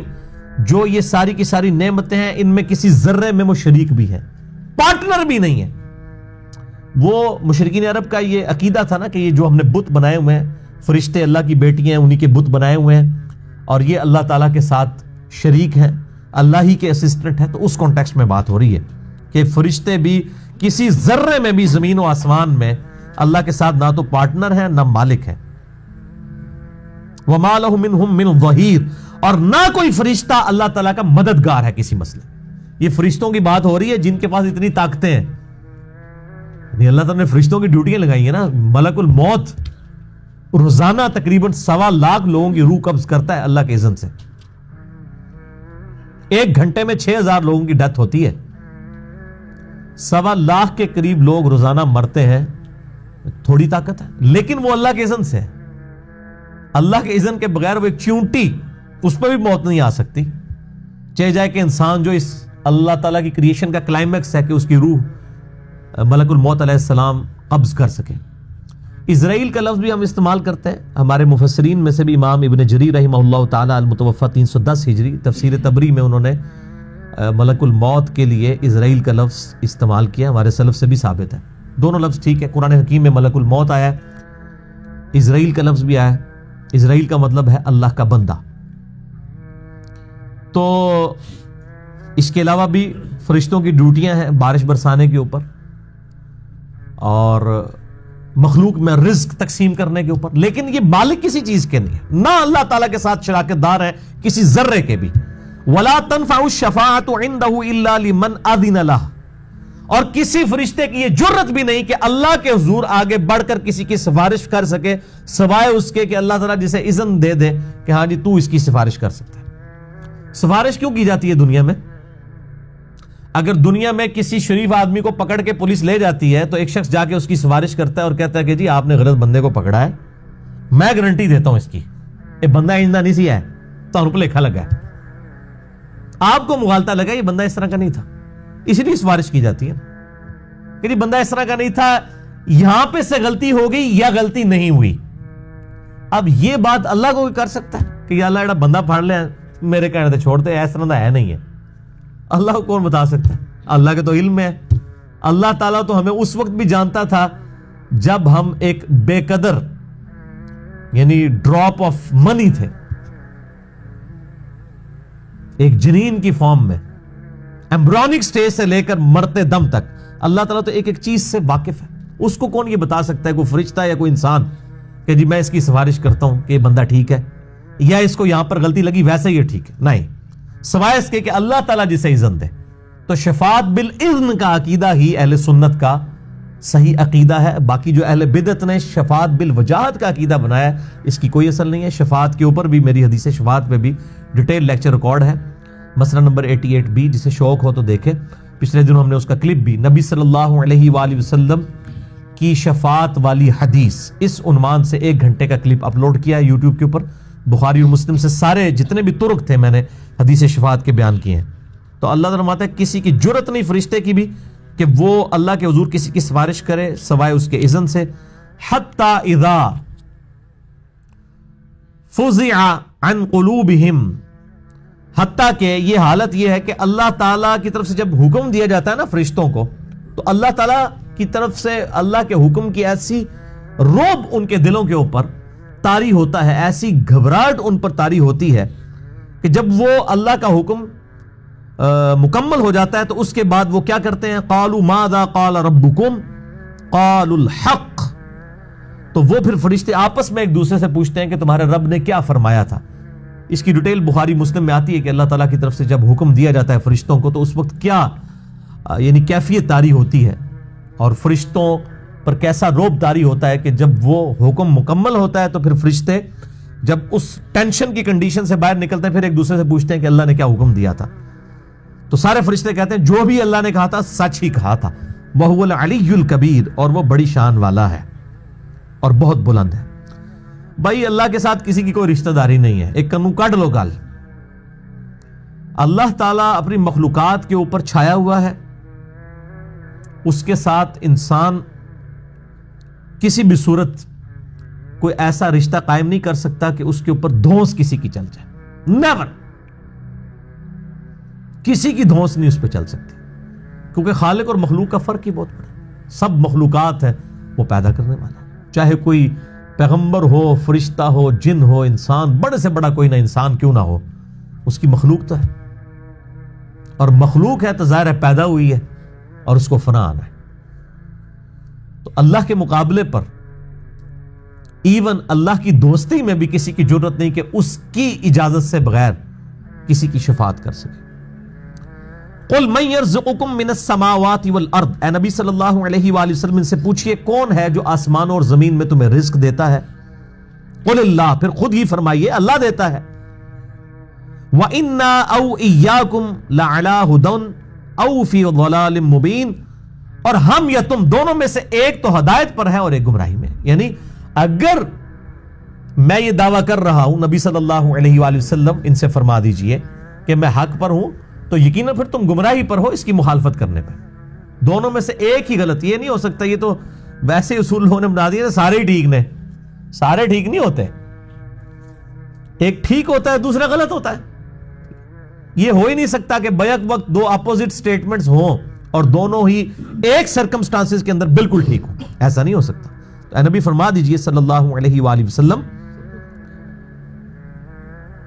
Speaker 1: جو یہ ساری کی ساری نعمتیں ہیں ان میں کسی ذرے میں وہ شریک بھی ہے، پارٹنر بھی نہیں ہے. وہ مشرکین عرب کا یہ عقیدہ تھا نا کہ یہ جو ہم نے بت بنائے ہوئے ہیں فرشتے اللہ کی بیٹی ہیں، انہی کے بت بنائے ہوئے ہیں اور یہ اللہ تعالیٰ کے ساتھ شریک ہیں، اللہ ہی کے اسسٹنٹ ہیں. تو اس کانٹیکسٹ میں بات ہو رہی ہے کہ فرشتے بھی کسی ذرے میں بھی زمین و آسمان میں اللہ کے ساتھ نہ تو پارٹنر ہیں نہ مالک ہیں. وَمَا لَهُ مِنْهُمْ مِنْ ظَهِيرٍ، اور نہ کوئی فرشتہ اللہ تعالیٰ کا مددگار ہے کسی مسئلے. یہ فرشتوں کی بات ہو رہی ہے جن کے پاس اتنی طاقتیں ہیں. اللہ تعالیٰ نے فرشتوں کی ڈیوٹیاں لگائی ہیں نا. ملک الموت روزانہ تقریباً 1.25 لاکھ لوگوں کی روح قبض کرتا ہے اللہ کے اذن سے. 1 گھنٹے میں 6000 لوگوں کی ڈیتھ ہوتی ہے. 1.25 لاکھ کے قریب لوگ روزانہ مرتے ہیں. تھوڑی طاقت ہے لیکن وہ اللہ کے اذن سے ہے. اللہ کے اذن کے بغیر وہ ایک چیونٹی اس پہ بھی موت نہیں آ سکتی. چاہے جائے کہ انسان جو اس اللہ تعالیٰ کی کریشن کا کلائمیکس ہے کہ اس کی روح ملک الموت علیہ السلام قبض کر سکے. اسرائیل کا لفظ بھی ہم استعمال کرتے ہیں. ہمارے مفسرین میں سے بھی امام ابن جریر رحمہ اللہ تعالی المتوفی 310 ہجری تفسیر تبری میں انہوں نے ملک الموت کے لیے اسرائیل کا لفظ استعمال کیا. ہمارے سلف سے بھی ثابت ہے. دونوں لفظ ٹھیک ہے. قرآن حکیم میں ملک الموت آیا ہے, اسرائیل کا لفظ بھی آیا ہے. اسرائیل کا مطلب ہے اللہ کا بندہ. تو اس کے علاوہ بھی فرشتوں کی ڈیوٹیاں ہیں بارش برسانے کے اوپر اور مخلوق میں رزق تقسیم کرنے کے اوپر, لیکن یہ مالک کسی چیز کے نہیں ہے, نہ اللہ تعالیٰ کے ساتھ شراکت دار ہے کسی ذرے کے بھی. وَلَا تَنْفَعُ الشَّفَاعَةُ عِنْدَهُ إِلَّا لِمَنْ أَذِنَ لَهُ, اور کسی فرشتے کی یہ جرت بھی نہیں کہ اللہ کے حضور آگے بڑھ کر کسی کی سفارش کر سکے سوائے اس کے کہ اللہ تعالیٰ جسے اذن دے دے کہ ہاں جی تو اس کی سفارش کر سکتا ہے. سفارش کیوں کی جاتی ہے دنیا میں؟ اگر دنیا میں کسی شریف آدمی کو پکڑ کے پولیس لے جاتی ہے تو ایک شخص جا کے اس کی سفارش کرتا ہے اور کہتا ہے کہ جی آپ نے غلط بندے کو پکڑا ہے, میں گارنٹی دیتا ہوں اس کی, یہ بندہ آئندہ نہیں سی ہے تو ان کو لکھا لگا ہے, آپ کو مغالطہ لگا یہ بندہ اس طرح کا نہیں تھا, اسی لیے سفارش کی جاتی ہے کہ جی بندہ اس طرح کا نہیں تھا, یہاں پہ سے غلطی ہو گئی یا غلطی نہیں ہوئی. اب یہ بات اللہ کو کر سکتا ہے کہ یا اللہ ایڈا بندہ پھاڑ لے میرے کہنے سے چھوڑ دے, اس طرح دا ہے نہیں ہے. اللہ کو کون بتا سکتا ہے؟ اللہ کے تو علم میں ہے. اللہ تعالیٰ تو ہمیں اس وقت بھی جانتا تھا جب ہم ایک بے قدر یعنی ڈراپ آف منی تھے, ایک جنین کی فارم میں, ایمبرونک سٹیج سے لے کر مرتے دم تک. اللہ تعالیٰ تو ایک ایک چیز سے واقف ہے. اس کو کون یہ بتا سکتا ہے, کوئی فرشتہ یا کوئی انسان, کہ جی میں اس کی سفارش کرتا ہوں کہ یہ بندہ ٹھیک ہے یا اس کو یہاں پر غلطی لگی ویسے یہ ٹھیک ہے؟ نہیں, سوائے اس کے کہ اللہ تعالیٰ جسے اذن دے. تو شفاعت بالاذن کا عقیدہ ہی اہل سنت کا صحیح عقیدہ ہے. باقی جو اہل بدعت نے شفاعت بالوجاہت کا عقیدہ بنایا ہے اس کی کوئی اصل نہیں ہے. شفاعت کے اوپر بھی میری حدیث شفاعت پہ بھی ڈیٹیل لیکچر ریکارڈ ہے, مسئلہ نمبر 88B, جسے شوق ہو تو دیکھیں. پچھلے دنوں ہم نے اس کا کلپ بھی نبی صلی اللہ علیہ وآلہ وسلم کی شفاعت والی حدیث اس عنوان سے 1 گھنٹے کا کلپ اپلوڈ کیا ہے یوٹیوب کے اوپر. بخاری اور مسلم سے سارے جتنے بھی طرق تھے میں نے حدیث شفاعت کے بیان کیے ہیں. تو اللہ تعالیٰ فرماتا ہے کسی کی جرت نہیں فرشتے کی بھی کہ وہ اللہ کے حضور کسی کی سفارش کرے سوائے اس کے اذن سے. حتی اذا فزع عن قلوبہم, حتیٰ کہ یہ حالت یہ ہے کہ اللہ تعالیٰ کی طرف سے جب حکم دیا جاتا ہے نا فرشتوں کو, تو اللہ تعالیٰ کی طرف سے اللہ کے حکم کی ایسی روب ان کے دلوں کے اوپر طاری ہوتا ہے, ایسی گھبراہٹ ان پر طاری ہوتی ہے کہ جب وہ اللہ کا حکم مکمل ہو جاتا ہے تو اس کے بعد وہ کیا کرتے ہیں, قالوا ماذا قال ربکم قالوا الحق. تو وہ پھر فرشتے آپس میں ایک دوسرے سے پوچھتے ہیں کہ تمہارے رب نے کیا فرمایا تھا. اس کی ڈیٹیل بخاری مسلم میں آتی ہے کہ اللہ تعالیٰ کی طرف سے جب حکم دیا جاتا ہے فرشتوں کو تو اس وقت کیا یعنی کیفیت طاری ہوتی ہے، اور فرشتوں پر کیسا روب طاری ہوتا ہے کہ جب وہ حکم مکمل ہوتا ہے تو پھر فرشتے جب اس ٹینشن کی کنڈیشن سے باہر نکلتے ہیں پھر ایک دوسرے سے پوچھتے ہیں کہ اللہ نے کیا حکم دیا تھا، تو سارے فرشتے کہتے ہیں جو بھی اللہ نے کہا تھا سچ ہی کہا تھا، وَهُوَ الْعَلِيُّ الْكَبِيرُ، اور وہ بڑی شان والا ہے اور بہت بلند ہے۔ بھائی اللہ کے ساتھ کسی کی کوئی رشتہ داری نہیں ہے، ایک کنو کاٹ لو گال۔ اللہ تعالیٰ اپنی مخلوقات کے اوپر چھایا ہوا ہے، اس کے ساتھ انسان کسی بھی صورت کوئی ایسا رشتہ قائم نہیں کر سکتا کہ اس کے اوپر دھونس کسی کی چل جائے، نیور، کسی کی دھونس نہیں اس پہ چل سکتی، کیونکہ خالق اور مخلوق کا فرق ہی بہت بڑا ہے۔ سب مخلوقات ہیں وہ پیدا کرنے والا ہے، چاہے کوئی پیغمبر ہو، فرشتہ ہو، جن ہو، انسان، بڑے سے بڑا کوئی نہ انسان کیوں نہ ہو، اس کی مخلوق تو ہے، اور مخلوق ہے تو ظاہر ہے پیدا ہوئی ہے اور اس کو فنا آنا ہے۔ تو اللہ کے مقابلے پر ایون اللہ کی دوستی میں بھی کسی کی جرت نہیں کہ اس کی اجازت سے بغیر کسی کی شفاعت کر سکے۔ قل من یرزقکم من السماوات والارض، اے نبی صلی اللہ علیہ وآلہ وسلم ان سے پوچھئے کون ہے جو آسمانوں اور زمین میں تمہیں رزق دیتا ہے؟ قل اللہ، پھر خود ہی فرمائیے اللہ دیتا ہے۔ وَإِنَّا أَوْ إِيَّاكُمْ لَعَلَىٰ هُدًى أَوْ فِي ضَلَالٍ مُبِينٍ، اور ہم یا تم دونوں میں سے ایک تو ہدایت پر ہے اور ایک گمراہی میں۔ یعنی اگر میں یہ دعویٰ کر رہا ہوں نبی صلی اللہ علیہ وآلہ وسلم ان سے فرما دیجئے کہ میں حق پر ہوں، تو یقیناً پھر تم گمراہی پر ہو اس کی مخالفت کرنے پہ۔ دونوں میں سے ایک ہی غلط، یہ نہیں ہو سکتا یہ تو ویسے اصول لوگوں نے بنا دیا سارے ٹھیک نے، سارے ٹھیک نہیں ہوتے، ایک ٹھیک ہوتا ہے دوسرا غلط ہوتا ہے۔ یہ ہو ہی نہیں سکتا کہ بیک وقت دو اپوزٹ سٹیٹمنٹس ہوں اور دونوں ہی ایک سرکمسٹانسز کے اندر بالکل ٹھیک ہوں، ایسا نہیں ہو سکتا۔ تو اے نبی فرما دیجئے صلی اللہ علیہ وآلہ وسلم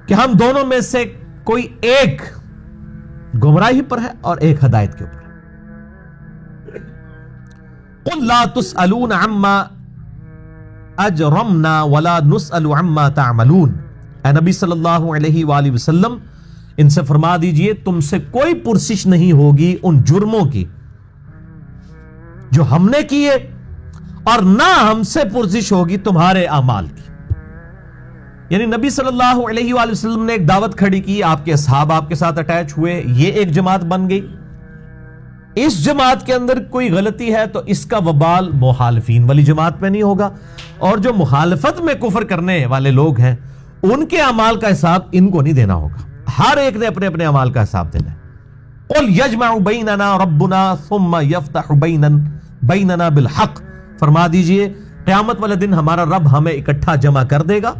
Speaker 1: کہ ہم دونوں میں سے کوئی ایک گمراہی پر ہے اور ایک ہدایت کے اوپر۔ قل لا تسألون عما اجرمنا ولا نسأل عما تعملون، اے نبی صلی اللہ علیہ وآلہ وسلم ان سے فرما دیجئے تم سے کوئی پرسش نہیں ہوگی ان جرموں کی جو ہم نے کیے، اور نہ ہم سے پرسش ہوگی تمہارے اعمال کی۔ یعنی نبی صلی اللہ علیہ وآلہ وسلم نے ایک دعوت کھڑی کی، آپ کے اصحاب آپ کے ساتھ اٹیچ ہوئے، یہ ایک جماعت بن گئی، اس جماعت کے اندر کوئی غلطی ہے تو اس کا وبال مخالفین والی جماعت پہ نہیں ہوگا، اور جو مخالفت میں کفر کرنے والے لوگ ہیں ان کے اعمال کا حساب ان کو نہیں دینا ہوگا، ہر ایک نے اپنے اپنے اعمال کا حساب دینا ہے۔ قل یجمع بیننا ربنا ثم یفتح بیننا بالحق، فرما دیجئے قیامت والے دن ہمارا رب ہمیں اکٹھا جمع کر دے گا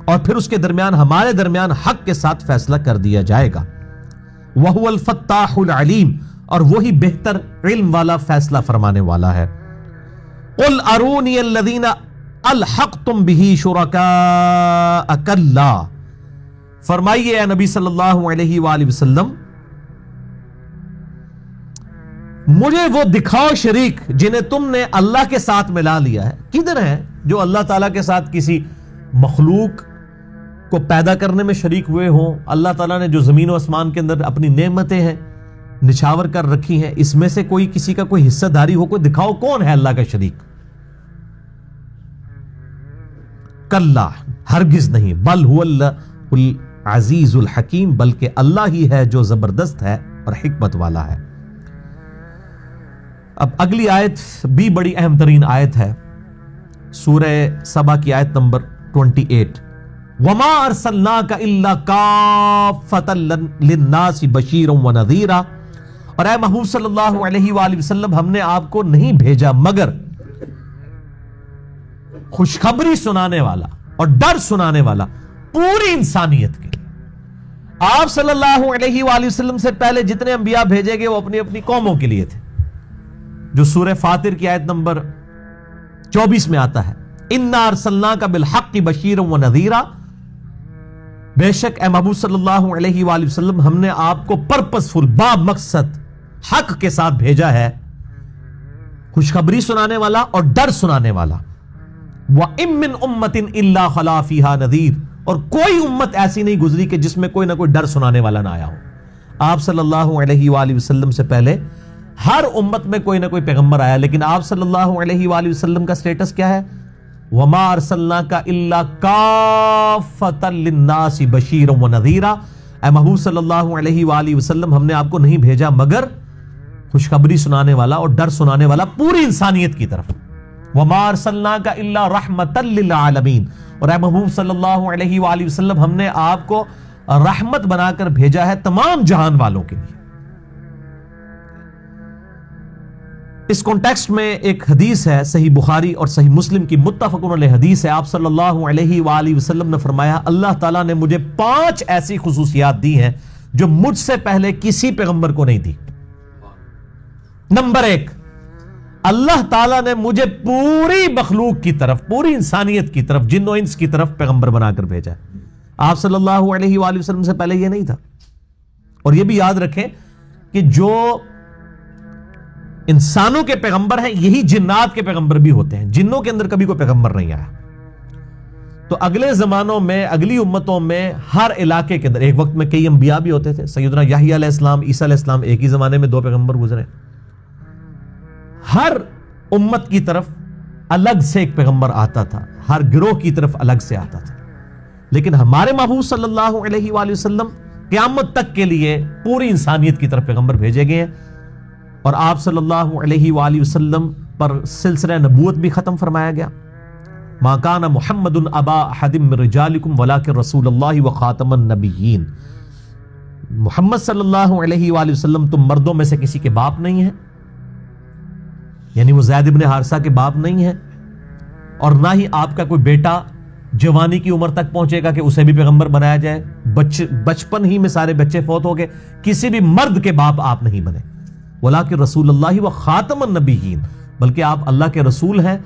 Speaker 1: اور پھر اس کے درمیان ہمارے درمیان حق کے ساتھ فیصلہ کر دیا جائے گا۔ وَهُوَ الْفَتَّاحُ الْعَلِيمُ، اور وہی بہتر علم والا فیصلہ فرمانے والا ہے۔ قُلْ أَرُونِيَ الَّذِينَ أَلْحَقْتُمْ بِهِ شُرَكَاءَ كَلَّا، فرمائیے اے نبی صلی اللہ علیہ وآلہ وسلم مجھے وہ دکھاؤ شریک جنہیں تم نے اللہ کے ساتھ ملا لیا ہے۔ کدھر ہیں جو اللہ تعالیٰ کے ساتھ کسی مخلوق کو پیدا کرنے میں شریک ہوئے ہوں؟ اللہ تعالیٰ نے جو زمین و آسمان کے اندر اپنی نعمتیں ہیں نچھاور کر رکھی ہیں، اس میں سے کوئی کسی کا کوئی حصہ داری ہو، کوئی دکھاؤ کون ہے اللہ کا شریک؟ کلا، ہرگز نہیں، بل هو العزیز الحکیم، بلکہ اللہ ہی ہے جو زبردست ہے اور حکمت والا ہے۔ اب اگلی آیت بھی بڑی اہم ترین آیت ہے، سورہ سبا کی آیت نمبر 28، وَمَا أَرْسَلْنَاكَ إِلَّا كَافَّةً لِلنَّاسِ بَشِيرًا وَنَذِيرًا، اور اے محبوب صلی اللہ علیہ وآلہ وسلم ہم نے آپ کو نہیں بھیجا مگر خوشخبری سنانے والا اور ڈر سنانے والا پوری انسانیت کے۔ آپ صلی اللہ علیہ وآلہ وسلم سے پہلے جتنے انبیاء بھیجے گئے وہ اپنی اپنی قوموں کے لیے تھے، جو سورہ فاطر کی آیت نمبر 24 میں آتا ہے، اِنَّا أَرْسَلْنَاكَ بِالْحَقِّ بَشِيرًا وَنَذِيرًا، بے شک اے محبوب صلی اللہ علیہ وآلہ وسلم ہم نے آپ کو پرپسفل، با مقصد حق کے ساتھ بھیجا ہے، خوشخبری سنانے والا اور ڈر سنانے والا۔ وَإِن مِّنْ أُمَّةٍ إِلَّا خَلَا فِيهَا نَذِيرٌ، اور کوئی امت ایسی نہیں گزری کہ جس میں کوئی نہ کوئی ڈر سنانے والا نہ آیا ہو۔ آپ صلی اللہ علیہ وآلہ وسلم سے پہلے ہر امت میں کوئی نہ کوئی پیغمبر آیا، لیکن آپ صلی اللہ علیہ وآلہ وسلم کا سٹیٹس کیا ہے؟ وَمَا أَرْسَلْنَاكَ إِلَّا كَافَّةً لِلنَّاسِ بَشِيرًا وَنَذِيرًا، اے محبوب صلی اللہ علیہ وآلہ وسلم ہم نے آپ کو نہیں بھیجا مگر خوشخبری سنانے والا اور ڈر سنانے والا پوری انسانیت کی طرف۔ وَمَا أَرْسَلْنَاكَ إِلَّا رَحْمَةً لِلْعَالَمِينَ، اور اے محبوب صلی اللہ علیہ وآلہ وسلم ہم نے آپ کو رحمت بنا کر بھیجا ہے تمام جہان والوں کے لیے۔ اس کانٹیکسٹ میں ایک حدیث ہے صحیح بخاری اور صحیح مسلم کی متفق علیہ حدیث ہے، آپ صلی اللہ علیہ وآلہ وسلم نے فرمایا اللہ تعالیٰ نے مجھے 5 ایسی خصوصیات دی ہیں جو مجھ سے پہلے کسی پیغمبر کو نہیں دی۔ نمبر 1، اللہ تعالیٰ نے مجھے پوری مخلوق کی طرف، پوری انسانیت کی طرف، جن و انس کی طرف پیغمبر بنا کر بھیجا ہے۔ آپ صلی اللہ علیہ وآلہ وسلم سے پہلے یہ نہیں تھا۔ اور یہ بھی یاد رکھیں کہ جو انسانوں کے پیغمبر ہیں یہی جنات کے پیغمبر بھی ہوتے ہیں، جنوں کے اندر کبھی کوئی پیغمبر نہیں آیا۔ تو اگلے زمانوں میں، اگلی امتوں میں، ہر علاقے کے اندر ایک وقت میں کئی انبیاء بھی ہوتے تھے، سیدنا یحییٰ علیہ السلام، عیسیٰ علیہ السلام، ایک ہی زمانے میں 2 پیغمبر گزرے۔ ہر امت کی طرف الگ سے ایک پیغمبر آتا تھا، ہر گروہ کی طرف الگ سے آتا تھا، لیکن ہمارے محبوب صلی اللہ علیہ وآلہ وسلم قیامت تک کے لیے پوری انسانیت کی طرف پیغمبر بھیجے گئے ہیں، اور آپ صلی اللہ علیہ وآلہ وسلم پر سلسلہ نبوت بھی ختم فرمایا گیا۔ ما کان محمد ابا احد من رجالکم ولکن رسول اللہ وخاتم النبیین، محمد صلی اللہ علیہ وآلہ وسلم تم مردوں میں سے کسی کے باپ نہیں ہیں، یعنی وہ زید بن حارثہ کے باپ نہیں ہیں، اور نہ ہی آپ کا کوئی بیٹا جوانی کی عمر تک پہنچے گا کہ اسے بھی پیغمبر بنایا جائے۔ بچپن ہی میں سارے بچے فوت ہو گئے، کسی بھی مرد کے باپ آپ نہیں بنے۔ وَلَٰكِن رسول اللہ و خاتم النبیین، بلکہ آپ اللہ کے رسول ہیں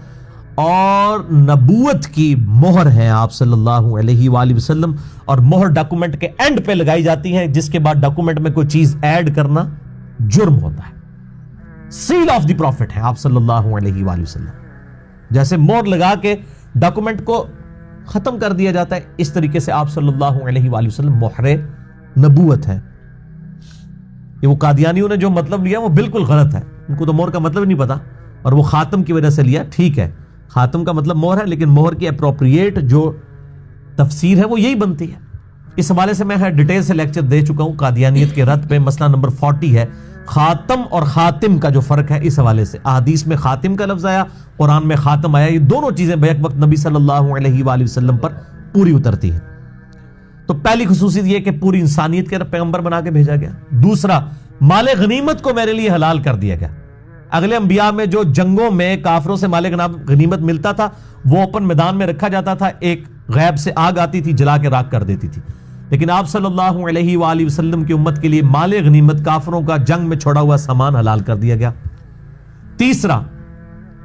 Speaker 1: اور نبوت کی مہر ہیں آپ صلی اللہ علیہ وآلہ وسلم، اور مہر ڈاکومنٹ کے اینڈ پہ لگائی جاتی ہے، جس کے بعد ڈاکومنٹ میں کوئی چیز ایڈ کرنا جرم ہوتا ہے۔ سیل آف دی پروفٹ ہے آپ صلی اللہ علیہ وآلہ وسلم، جیسے مہر لگا کے ڈاکومنٹ کو ختم کر دیا جاتا ہے، اس طریقے سے آپ صلی اللہ علیہ وآلہ وسلم مہر نبوت ہے۔ یہ وہ قادیانیوں نے جو مطلب لیا وہ بالکل غلط ہے، ان کو تو مہر کا مطلب نہیں پتا، اور وہ خاتم کی وجہ سے لیا۔ ٹھیک ہے، خاتم کا مطلب مہر ہے، لیکن مہر کی اپروپریٹ جو تفسیر ہے وہ یہی بنتی ہے۔ اس حوالے سے میں ڈیٹیل سے لیکچر دے چکا ہوں قادیانیت کے رد پہ، مسئلہ نمبر 40 ہے، خاتم اور خاتم کا جو فرق ہے۔ اس حوالے سے احادیث میں خاتم کا لفظ آیا، قرآن میں خاتم آیا، یہ دونوں چیزیں بیک وقت نبی صلی اللہ علیہ وآلہ وسلم پر پوری اترتی ہیں۔ تو پہلی خصوصیت یہ کہ پوری انسانیت کے پیغمبر بنا کے بھیجا گیا۔ دوسرا، مال غنیمت کو میرے لیے حلال کر دیا گیا۔ اگلے انبیاء میں جو جنگوں میں کافروں سے مال غنیمت ملتا تھا وہ اوپن میدان میں رکھا جاتا تھا، ایک غیب سے آگ آتی تھی جلا کے راکھ کر دیتی تھی، لیکن آپ صلی اللہ علیہ وآلہ وسلم کی امت کے لیے مال غنیمت، کافروں کا جنگ میں چھوڑا ہوا سامان حلال کر دیا گیا۔ تیسرا،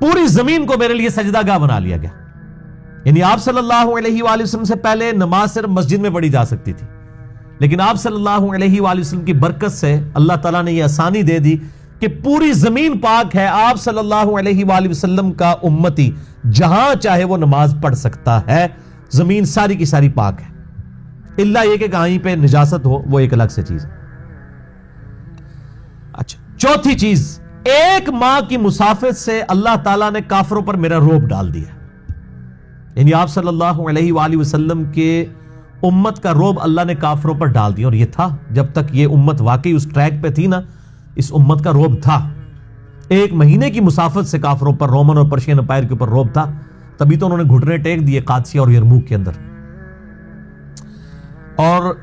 Speaker 1: پوری زمین کو میرے لیے سجدہ گاہ بنا لیا گیا، یعنی آپ صلی اللہ علیہ وآلہ وسلم سے پہلے نماز صرف مسجد میں پڑھی جا سکتی تھی، لیکن آپ صلی اللہ علیہ وآلہ وسلم کی برکت سے اللہ تعالیٰ نے یہ آسانی دے دی کہ پوری زمین پاک ہے، آپ صلی اللہ علیہ وآلہ وسلم کا امتی جہاں چاہے وہ نماز پڑھ سکتا ہے، زمین ساری کی ساری پاک ہے، اللہ یہ کہ کہیں پہ نجاست ہو وہ ایک الگ سے چیز ہے۔ اچھا، چوتھی چیز، 1 ماہ کی مسافت سے اللہ تعالیٰ نے کافروں پر میرا روب ڈال دیا، یعنی آپ صلی اللہ علیہ وآلہ وسلم کے امت کا روب اللہ نے کافروں پر ڈال دیا، اور یہ تھا جب تک یہ امت واقعی اس ٹریک پہ تھی نا، اس امت کا روب تھا۔ 1 مہینے کی مسافت سے کافروں پر، رومن اور پرشین امپائر کے اوپر روب تھا، تبھی تو انہوں نے گھٹنے ٹیک دیے قادسیہ اور یرموک کے اندر۔ اور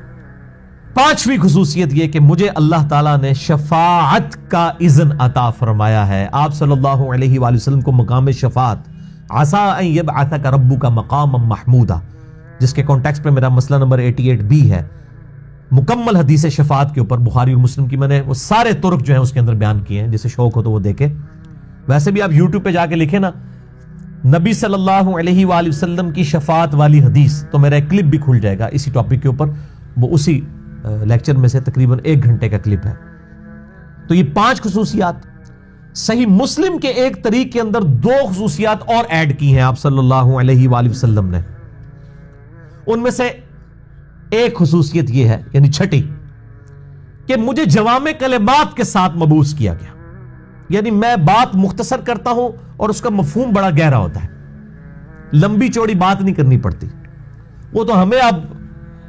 Speaker 1: 5ویں خصوصیت یہ کہ مجھے اللہ تعالیٰ نے شفاعت کا اذن عطا فرمایا ہے، آپ صلی اللہ علیہ وآلہ وسلم کو مقام شفاعت، عسیٰ ان یبعثک ربک مقاما محمودا، جس کے کانٹیکسٹ پہ میرا مسئلہ نمبر 88 بھی ہے، مکمل حدیث شفاعت کے اوپر، بخاری اور مسلم کی میں نے وہ سارے طرق جو ہیں اس کے اندر بیان کیے ہیں، جسے شوق ہو تو وہ دیکھے۔ ویسے بھی آپ یوٹیوب پہ جا کے لکھیں نا نبی صلی اللہ علیہ وآلہ وسلم کی شفاعت والی حدیث، تو میرا ایک کلپ بھی کھل جائے گا اسی ٹاپک کے اوپر، وہ اسی لیکچر میں سے تقریباً 1 گھنٹے کا کلپ ہے۔ تو یہ 5 خصوصیات، صحیح مسلم کے ایک طریق کے اندر 2 خصوصیات اور ایڈ کی ہیں آپ صلی اللہ علیہ وآلہ وسلم نے، ان میں سے ایک خصوصیت یہ ہے، یعنی چھٹی، کہ مجھے جوامع کلمات کے ساتھ مبعوث کیا گیا، یعنی میں بات مختصر کرتا ہوں اور اس کا مفہوم بڑا گہرا ہوتا ہے، لمبی چوڑی بات نہیں کرنی پڑتی۔ وہ تو ہمیں اب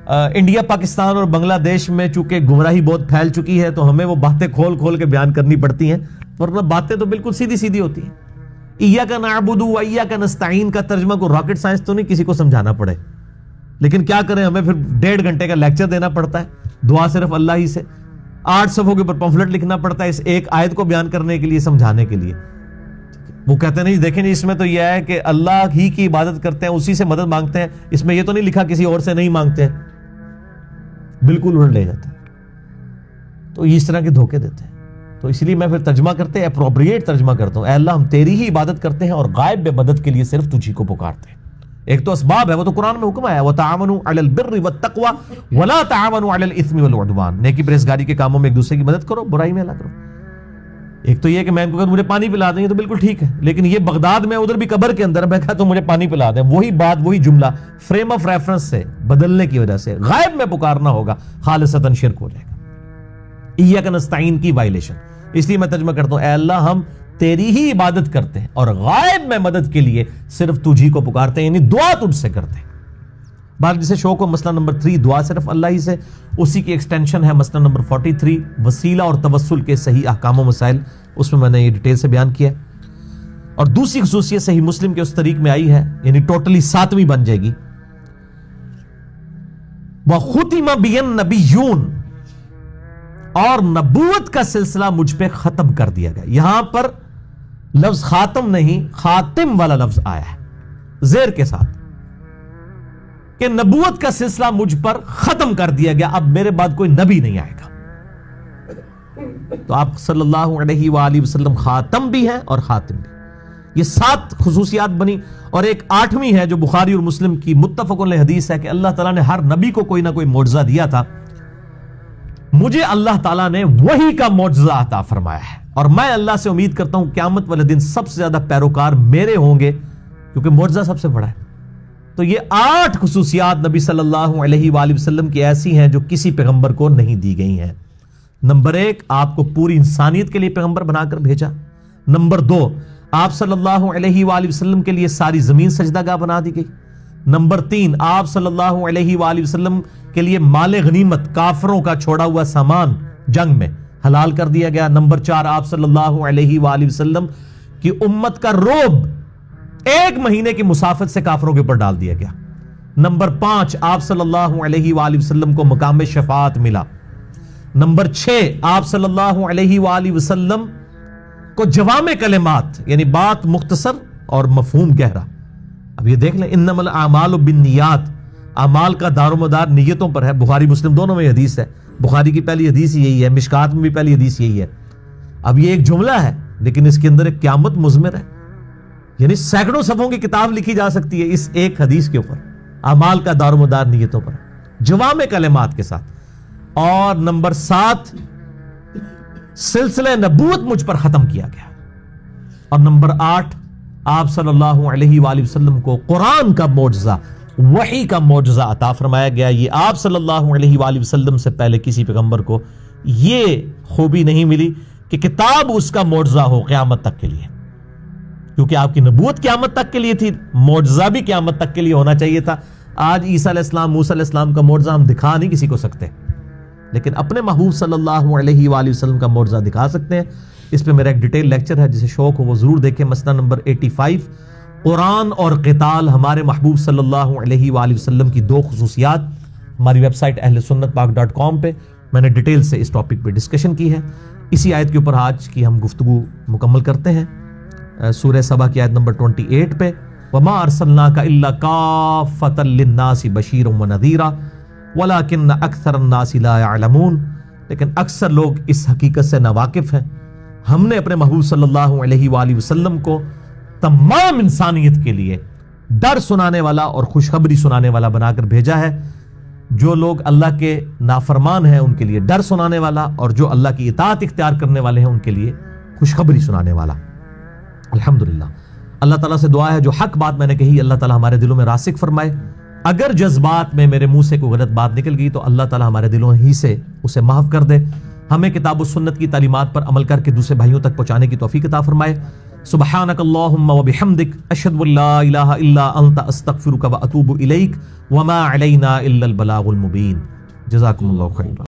Speaker 1: انڈیا، پاکستان اور بنگلہ دیش میں چونکہ گمراہی بہت پھیل چکی ہے تو ہمیں وہ باتیں کھول کھول کے بیان کرنی پڑتی ہیں، ورنہ باتیں تو بالکل سیدھی سیدھی ہوتی ہیں۔ ایاک نعبد و ایاک نستعین کا ترجمہ کو راکٹ سائنس تو نہیں کسی کو سمجھانا پڑے، لیکن کیا کریں، ہمیں پھر 1.5 گھنٹے کا لیکچر دینا پڑتا ہے، دعا صرف اللہ ہی سے، 8 صفحوں کے اوپر پمفلٹ لکھنا پڑتا ہے اس ایک آیت کو بیان کرنے کے لیے، سمجھانے کے لیے۔ وہ کہتے ہیں نہیں دیکھیں جی، اس میں تو یہ ہے کہ اللہ ہی کی عبادت کرتے ہیں، اسی سے مدد مانگتے ہیں، اس میں یہ تو نہیں لکھا کسی اور سے نہیں مانگتے ہیں، بالکل الٹ لے جاتے ہیں۔ تو اس طرح کے دھوکے دیتے ہیں، تو اس لیے میں پھر ترجمہ کرتے اپروپریٹ ترجمہ کرتا ہوں، اے اللہ ہم تیری ہی عبادت کرتے ہیں اور غائب میں مدد کے لیے صرف تجھی کو پکارتے ہیں۔ ایک تو اسباب ہے، وہ تو قرآن میں حکم آیا وَتَعَاوَنُوا عَلَى الْبِرِّ وَالتَّقْوَى وَلَا تَعَاوَنُوا عَلَى الْإِثْمِ وَالْعُدْوَانِ، نیکی پرہیزگاری کے کاموں میں ایک دوسرے کی مدد کرو، برائی میں نہ کرو۔ ایک تو یہ کہ میں ان کو کہتا مجھے پانی پلا دیں، یہ تو بالکل ٹھیک ہے، لیکن یہ بغداد میں ادھر بھی قبر کے اندر میں کہتا ہوں مجھے پانی پلا دیں، وہی بات وہی جملہ فریم آف ریفرنس سے بدلنے کی وجہ سے غائب میں پکارنا ہوگا، خالصتاً شرک ہو جائے گا، ایاک نستعین کی وائلیشن۔ اس لیے میں ترجمہ کرتا ہوں، اے اللہ ہم تیری ہی عبادت کرتے ہیں اور غائب میں مدد کے لیے صرف تجھی کو پکارتے ہیں، یعنی دعا تجھ سے کرتے ہیں۔ بات جسے شوق ہو، مسئلہ نمبر 3 دعا صرف اللہ ہی سے، اسی کی ایکسٹینشن ہے مسئلہ نمبر 43 وسیلہ اور توسل کے صحیح احکام و مسائل، اس میں نے یہ ڈیٹیل سے بیان کیا۔ اور دوسری خصوصیت صحیح مسلم کے اس طریق میں آئی ہے، یعنی ٹوٹلی 7ویں بن جائے گی، وَخُتِمَ بِيَ النَّبِيُّونَ، اور نبوت کا سلسلہ مجھ پہ ختم کر دیا گیا۔ یہاں پر لفظ خاتم نہیں، خاتم والا لفظ آیا ہے زیر کے ساتھ، کہ نبوت کا سلسلہ مجھ پر ختم کر دیا گیا، اب میرے بعد کوئی نبی نہیں آئے گا۔ تو آپ صلی اللہ علیہ وآلہ وسلم خاتم بھی ہیں اور خاتم بھی، یہ 7 خصوصیات بنی۔ اور ایک 8ویں ہے جو بخاری اور مسلم کی متفق علیہ حدیث ہے کہ اللہ تعالیٰ نے ہر نبی کو کوئی نہ کوئی معجزہ دیا تھا، مجھے اللہ تعالیٰ نے وہی کا معجزہ عطا فرمایا ہے، اور میں اللہ سے امید کرتا ہوں قیامت والے دن سب سے زیادہ پیروکار میرے ہوں گے، کیونکہ معجزہ سب سے بڑا ہے۔ تو یہ 8 خصوصیات نبی صلی اللہ علیہ وآلہ وسلم کی ایسی ہیں جو کسی پیغمبر کو نہیں دی گئی ہیں۔ نمبر 1، آپ کو پوری انسانیت کے لیے پیغمبر بنا کر بھیجا۔ نمبر 2، آپ صلی اللہ علیہ وآلہ وسلم کے لیے ساری زمین سجدہ گاہ بنا دی گئی۔ نمبر 3، آپ صلی اللہ علیہ وآلہ وسلم کے لیے مال غنیمت، کافروں کا چھوڑا ہوا سامان جنگ میں حلال کر دیا گیا۔ نمبر 4، آپ صلی اللہ علیہ وآلہ وسلم کی امت کا روب 1 مہینے کی مسافت سے کافروں کے اوپر ڈال دیا گیا۔ نمبر 5، آپ صلی اللہ علیہ وآلہ وسلم کو مقام شفاعت ملا۔ نمبر 6، آپ صلی اللہ علیہ وآلہ وسلم کو جوامع کلمات، یعنی بات مختصر اور مفہوم گہرا۔ اب یہ دیکھ لیں، انما الاعمال بالنیات، اعمال کا دار و مدار نیتوں پر ہے۔ بخاری مسلم دونوں میں حدیث ہے، بخاری کی پہلی حدیث یہی ہے، مشکات میں بھی پہلی حدیث یہی ہے۔ اب یہ ایک جملہ ہے لیکن اس کے اندر ایک قیامت مضمر ہے، یعنی سینکڑوں صفحوں کی کتاب لکھی جا سکتی ہے اس ایک حدیث کے اوپر۔ اعمال کا دار و مدار نیتوں پر، جوامع کلمات کے ساتھ۔ اور نمبر 7، سلسلہ نبوت مجھ پر ختم کیا گیا۔ اور نمبر 8، آپ صلی اللہ علیہ وآلہ وسلم کو قرآن کا معجزہ، وحی کا معجزہ عطا فرمایا گیا۔ یہ آپ صلی اللہ علیہ وآلہ وسلم سے پہلے کسی پیغمبر کو یہ خوبی نہیں ملی کہ کتاب اس کا معجزہ ہو قیامت تک کے لیے، کیونکہ آپ کی نبوت قیامت تک کے لیے تھی، معجزہ بھی قیامت تک کے لیے ہونا چاہیے تھا۔ آج عیسیٰ علیہ السلام، موسیٰ علیہ السلام کا معجزہ ہم دکھا نہیں کسی کو سکتے، لیکن اپنے محبوب صلی اللہ علیہ وآلہ وسلم کا معجزہ دکھا سکتے ہیں۔ اس پہ میرا ایک ڈیٹیل لیکچر ہے، جسے شوق ہو وہ ضرور دیکھیں، مسئلہ نمبر 85، قرآن اور قتال، ہمارے محبوب صلی اللہ علیہ وآلہ وسلم کی 2 خصوصیات۔ ہماری ویب سائٹ اہلسنتپاک.com پہ میں نے ڈیٹیل سے اس ٹاپک پہ ڈسکشن کی ہے۔ اسی آیت کے اوپر آج کی ہم گفتگو مکمل کرتے ہیں، سورہ سبا کی آیت نمبر 28 پہ، وَمَا أَرْسَلْنَاكَ إِلَّا كَافَّةً لِلنَّاسِ بَشِيرًا وَنَذِيرًا وَلَكِنَّ أَكْثَرَ النَّاسِ لَا يَعْلَمُونَ، لیکن اکثر لوگ اس حقیقت سے ناواقف ہیں۔ ہم نے اپنے محبوب صلی اللہ علیہ وآلہ وسلم کو تمام انسانیت کے لیے ڈر سنانے والا اور خوشخبری سنانے والا بنا کر بھیجا ہے۔ جو لوگ اللہ کے نافرمان ہیں ان کے لیے ڈر سنانے والا، اور جو اللہ کی اطاعت اختیار کرنے والے ہیں ان کے لیے خوشخبری سنانے والا۔ الحمدللہ، اللہ تعالیٰ سے دعا ہے جو حق بات میں نے کہی اللہ تعالیٰ ہمارے دلوں میں راسخ فرمائے۔ اگر جذبات میں میرے منہ سے کوئی غلط بات نکل گئی تو اللہ تعالیٰ ہمارے دلوں ہی سے اسے معاف کر دے۔ ہمیں کتاب و سنت کی تعلیمات پر عمل کر کے دوسرے بھائیوں تک پہنچانے کی توفیق عطا فرمائے۔ سبحانک اللہم و بحمدک، اشہد ان لا الہ الا انت، استغفرک و اتوب الیک، وما علینا الا البلاغ المبین۔ جزاکم اللہ خیرا۔